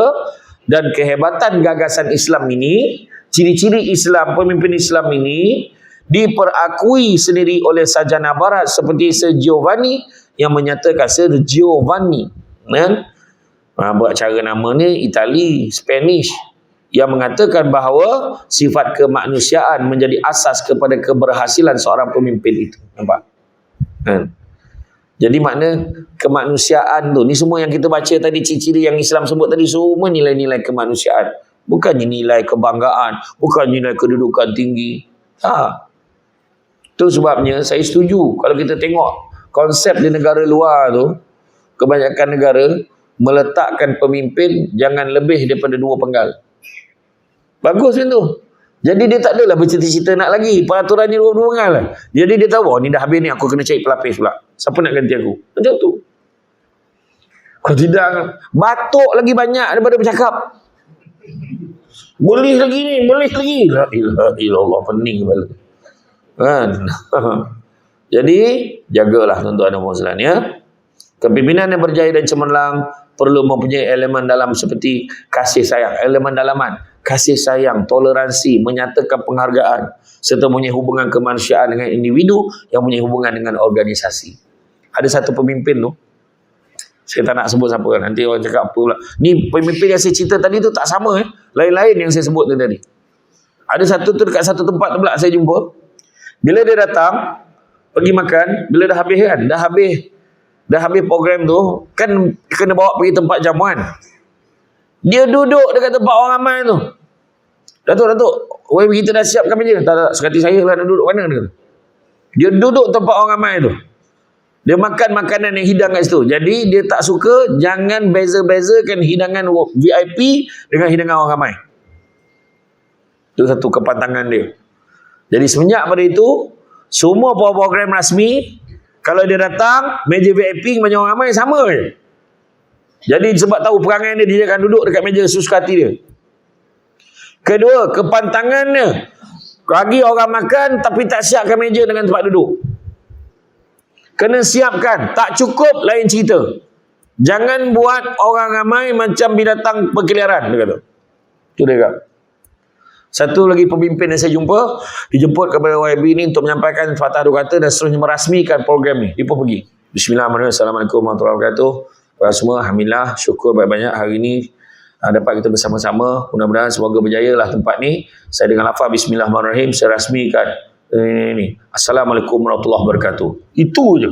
Dan kehebatan gagasan Islam ini, ciri-ciri Islam, pemimpin Islam ini diperakui sendiri oleh sarjana barat seperti Sir Giovanni yang menyatakan, Sir Giovanni buat cara nama ni Itali, Spanish, yang mengatakan bahawa sifat kemanusiaan menjadi asas kepada keberhasilan seorang pemimpin itu. Nampak? Jadi makna kemanusiaan tu, ni semua yang kita baca tadi, ciri-ciri yang Islam sebut tadi, semua nilai-nilai kemanusiaan. Bukannya nilai kebanggaan, bukan nilai kedudukan tinggi. Itu sebabnya saya setuju kalau kita tengok konsep di negara luar tu, kebanyakan negara meletakkan pemimpin jangan lebih daripada 2 penggal. Bagus kan tu. Jadi dia tak adalah bercita-cita nak lagi. Peraturannya 2 penggal lah. Jadi dia tahu, ni dah habis ni, aku kena cari pelapis pula. Siapa nak ganti aku? Macam tu. Kalau tidak, batuk lagi banyak daripada bercakap. Boleh lagi ni, boleh lagi. La ilaha illallah, pening kepala. Kan? Jadi, jagalah tuan-tuan dan puan-puan ya. Kepimpinan yang berjaya dan cemerlang perlu mempunyai elemen dalam seperti kasih sayang, elemen dalaman. kasih sayang, toleransi, menyatakan penghargaan serta mempunyai hubungan kemanusiaan dengan individu yang mempunyai hubungan dengan organisasi. Ada satu pemimpin tu, saya tak nak sebut siapa, nanti orang cakap apa pula. Ni pemimpin yang saya cerita tadi tu tak sama lain-lain yang saya sebut tu tadi. Ada satu tu dekat satu tempat tu pula saya jumpa. Bila dia datang pergi makan, bila dah habis kan, dah habis program tu, kan kena bawa pergi tempat jamuan. Dia duduk dekat tempat orang ramai tu. Datuk, kita dah siapkan meja. Tak, sekali saya lah nak duduk mana dia. Dia duduk tempat orang ramai tu. Dia makan makanan yang hidang kat situ. Jadi dia tak suka, jangan beza-bezakan hidangan VIP dengan hidangan orang ramai. Itu satu kepantangan dia. Jadi semenjak pada itu, semua program rasmi, kalau dia datang, meja VIP dengan orang ramai sama je. Jadi sebab tahu perangai dia akan duduk dekat meja sesuka hati dia. Kedua, kepantangannya, bagi orang makan tapi tak siapkan meja dengan tempat duduk. Kena siapkan, tak cukup lain cerita. Jangan buat orang ramai macam binatang berkeliaran, dia kata. Itu dia kata. Satu lagi pemimpin yang saya jumpa, dijemput kepada YB ni untuk menyampaikan fatah dua kata dan seterusnya merasmikan program ni. Dia pun pergi. Bismillahirrahmanirrahim. Assalamualaikum warahmatullahi wabarakatuh. Kepada semua, alhamdulillah, syukur banyak-banyak hari ini dapat kita bersama-sama. Mudah-mudahan semoga berjaya lah tempat ni. Saya dengan lafaz Bismillahirrahmanirrahim, saya rasmikan ini. Assalamualaikum warahmatullahi wabarakatuh. Itu je.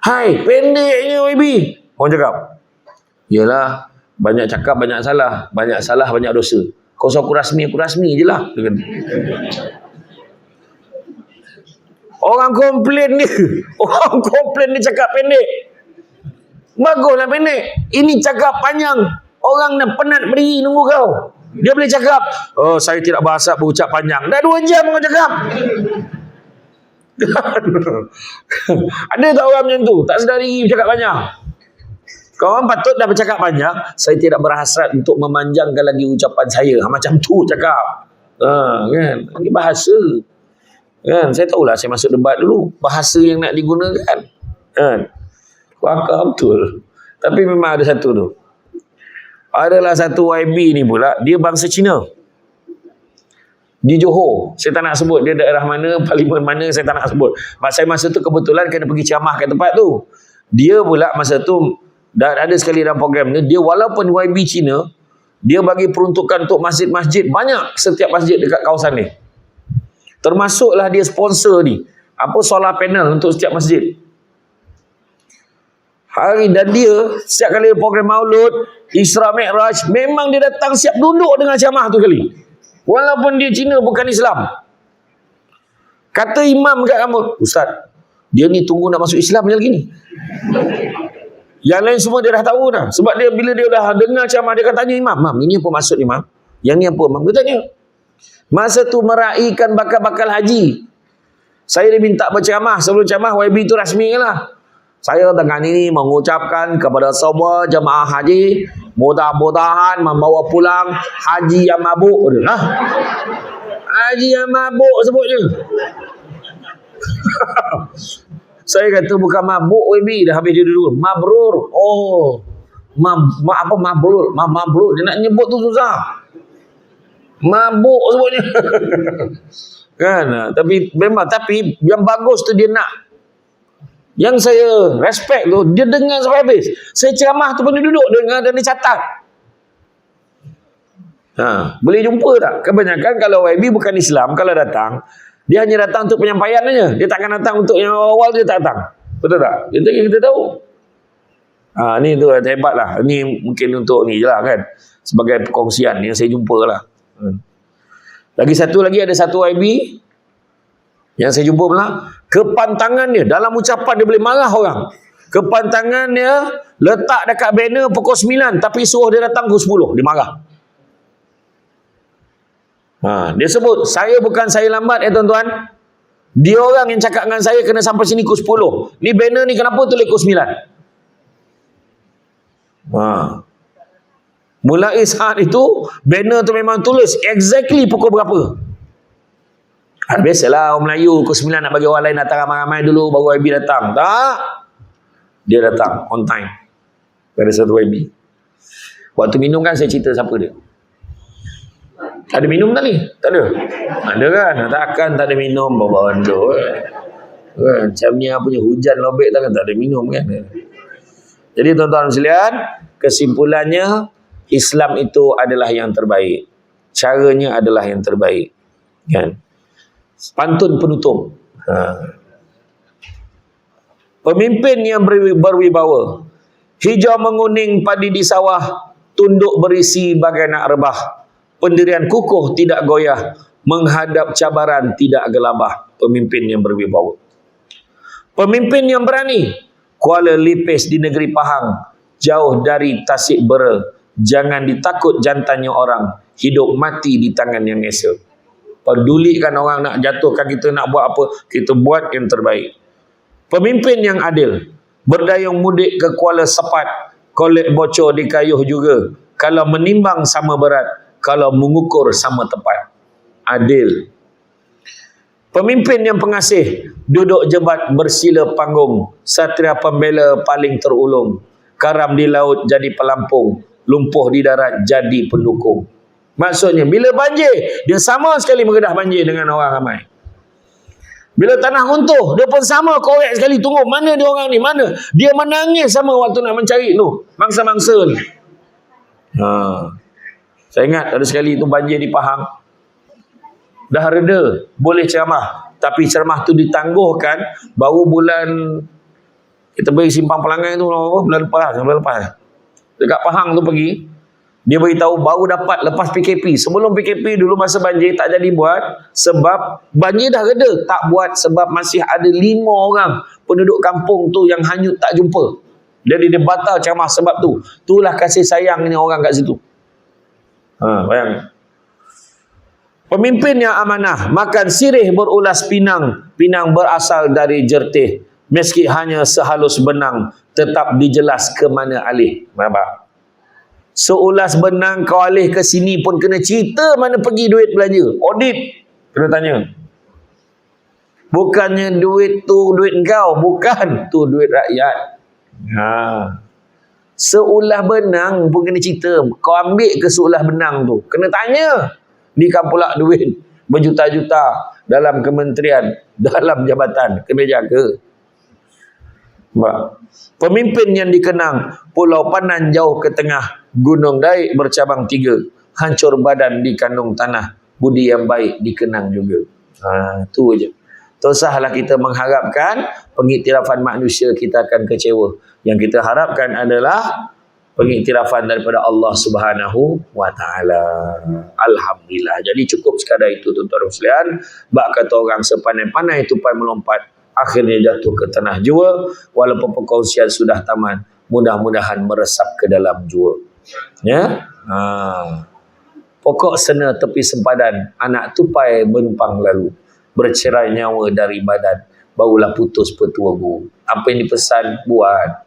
Hai, pendeknya YB. Orang cakap, yalah, banyak cakap banyak salah. Banyak salah banyak dosa. Kau suruh aku rasmi je lah. Orang komplain dia cakap pendek. Baguslah pendek. Ini cakap panjang. Orang dah penat berdiri nunggu kau. Dia boleh cakap, oh saya tidak berhasap berucap panjang. Dah 2 jam kau cakap. Ada tak orang macam tu? Tak sedari bercakap panjang. Kawan patut dah bercakap panjang. Saya tidak berhasrat untuk memanjangkan lagi ucapan saya. Macam tu cakap. Kan? Ini bahasa. Kan? Saya tahulah saya masuk debat dulu. Bahasa yang nak digunakan. Kan? Fakar betul. Tapi memang ada satu tu. Adalah satu YB ni pula, dia bangsa Cina. Di Johor. Saya tak nak sebut dia daerah mana, parlimen mana, saya tak nak sebut. Saya masa tu kebetulan kena pergi ceramah kat tempat tu. Dia pula masa tu, dan ada sekali dalam program ni, dia walaupun YB Cina, dia bagi peruntukan untuk masjid-masjid, banyak setiap masjid dekat kawasan ni. Termasuklah dia sponsor ni. Apa solar panel untuk setiap masjid. Dan dia setiap kali program Maulud, Isra Mi'raj, memang dia datang siap duduk dengan ceramah tu kali. Walaupun dia Cina bukan Islam. Kata imam kat kamu, Ustaz, dia ni tunggu nak masuk Islam je lagi ni. Yang lain semua dia dah tahu dah. Sebab dia bila dia dah dengar ceramah, dia akan tanya imam, Mam, ini apa maksud imam? Yang ni apa, Mam? Dia tanya. Masa tu meraihkan bakal-bakal haji. Saya diminta berceramah. Sebelum ceramah, YB tu rasmi lah. Saya dengan ini mengucapkan kepada semua jemaah haji, mudah-mudahan membawa pulang haji yang mabuk. Haji yang mabuk sebutnya. Saya kata bukan mabuk YB, dah habis dia dulu. Mabrur. Oh. Apa mabrur? Mabrur. Dia nak nyebut tu susah. Mabuk sebutnya. Kan? Tapi yang bagus tu dia nak. Yang saya respect tu, dia dengar sampai habis. Saya ceramah tu pun dia duduk dengar dan dia catat. Boleh jumpa tak? Kebanyakan kalau YB bukan Islam, kalau datang, dia hanya datang untuk penyampaian saja. Dia takkan datang untuk yang awal, dia tak datang. Betul tak? Itu yang kita tahu. Ni tu hebat lah. Ni mungkin untuk ni je lah kan. Sebagai perkongsian yang saya jumpa lah. Lagi satu lagi, ada satu YB yang saya jumpa pula, kepantangan dia dalam ucapan dia boleh marah orang. Kepantangan dia letak dekat banner pukul 9 tapi suruh dia datang pukul 10, dia marah. Dia sebut, saya bukan saya lambat tuan-tuan. Dia orang yang cakap dengan saya kena sampai sini pukul 10. Ni banner ni kenapa tulis pukul 9? Mulai saat itu banner tu memang tulis exactly pukul berapa. Biasalah orang Melayu pukul 9 nak bagi orang lain datang ramai-ramai dulu baru YB datang. Tak. Dia datang on time. Pada satu YB. Waktu minum kan saya cerita siapa dia. Ada minum tak ni? Tak ada. Ada kan? Takkan tak ada minum bawa tu. Macam ni punya hujan lobek takkan tak ada minum kan? Jadi tuan-tuan sekalian, kesimpulannya Islam itu adalah yang terbaik. Caranya adalah yang terbaik. Kan? Pantun penutup. Pemimpin yang berwibawa. Hijau menguning padi di sawah, tunduk berisi bagai nak rebah. Pendirian kukuh tidak goyah, menghadap cabaran tidak gelabah. Pemimpin yang berwibawa. Pemimpin yang berani. Kuala Lipis di negeri Pahang, jauh dari Tasik Bera. Jangan ditakut jantannya orang, hidup mati di tangan yang esa. Pedulikan orang nak jatuhkan kita, nak buat apa, kita buat yang terbaik. Pemimpin yang adil. Berdayung mudik ke Kuala Sepat, kolek bocor di kayuh juga. Kalau menimbang sama berat, kalau mengukur sama tepat. Adil. Pemimpin yang pengasih, duduk jebat bersila panggung, satria pembela paling terulung. Karam di laut jadi pelampung, lumpuh di darat jadi pendukung. Maksudnya, bila banjir, dia sama sekali mengedah banjir dengan orang ramai. Bila tanah runtuh, dia pun sama korek sekali. Tunggu, mana dia orang ni? Mana? Dia menangis sama waktu nak mencari tu. Mangsa-mangsa ni. Saya ingat ada sekali tu banjir di Pahang. Dah reda, boleh ceramah. Tapi ceramah tu ditangguhkan baru bulan, kita pergi Simpang Pelangai tu bulan lepas. Dekat Pahang tu pergi, dia beritahu baru dapat lepas PKP. Sebelum PKP dulu masa banjir tak jadi buat sebab banjir dah reda. Tak buat sebab masih ada 5 orang penduduk kampung tu yang hanyut tak jumpa. Jadi dia batal ceramah sebab tu. Itulah kasih sayang ni orang kat situ. Bayang. Pemimpin yang amanah, makan sirih berulas pinang. Pinang berasal dari jertih. Meski hanya sehalus benang, tetap dijelas ke mana alih. Nampak? Seulas benang kau alih ke sini pun kena cerita mana pergi duit belanja. Audit. Kena tanya. Bukannya duit tu duit kau. Bukan. Tu duit rakyat. Seulah benang pun kena cerita. Kau ambil ke seulah benang tu? Kena tanya. Ni kan pula duit berjuta-juta dalam kementerian, dalam jabatan. Kena jaga. Pemimpin yang dikenang, Pulau Panan jauh ke tengah, Gunung Daik bercabang 3, hancur badan di kandung tanah, budi yang baik dikenang juga. Tu je. Tak usahlah kita mengharapkan pengiktirafan manusia kita akan kecewa. Yang kita harapkan adalah pengiktirafan daripada Allah Subhanahu wa Ta'ala. Alhamdulillah. Jadi cukup sekadar itu tuan-tuan sekalian. Bak kata orang sepandai-pandai tupai melompat, akhirnya jatuh ke tanah jua. Walaupun perkongsian sudah tamat, mudah-mudahan meresap ke dalam jua. Ya. Pokok sena tepi sempadan, anak tupai menumpang lalu. Bercerai nyawa dari badan, barulah putus petua guru. Apa yang dipesan, buat.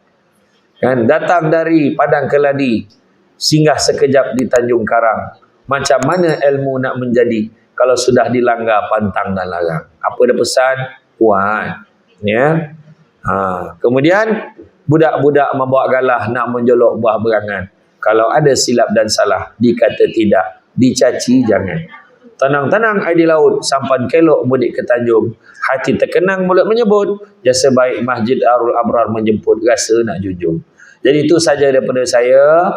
Kan, datang dari Padang Keladi, singgah sekejap di Tanjung Karang. Macam mana ilmu nak menjadi kalau sudah dilanggar pantang dan larang? Apa dia pesan? Buat. Ya. Kemudian budak-budak membawa galah nak menjolok buah berangan. Kalau ada silap dan salah, dikata tidak, dicaci jangan. Tenang-tenang air di laut, sampan kelok mudik ke Tanjung. Hati terkenang mulut menyebut, jasa baik Masjid Arul Abrar menjemput, rasa nak jujur. Jadi itu saja daripada saya.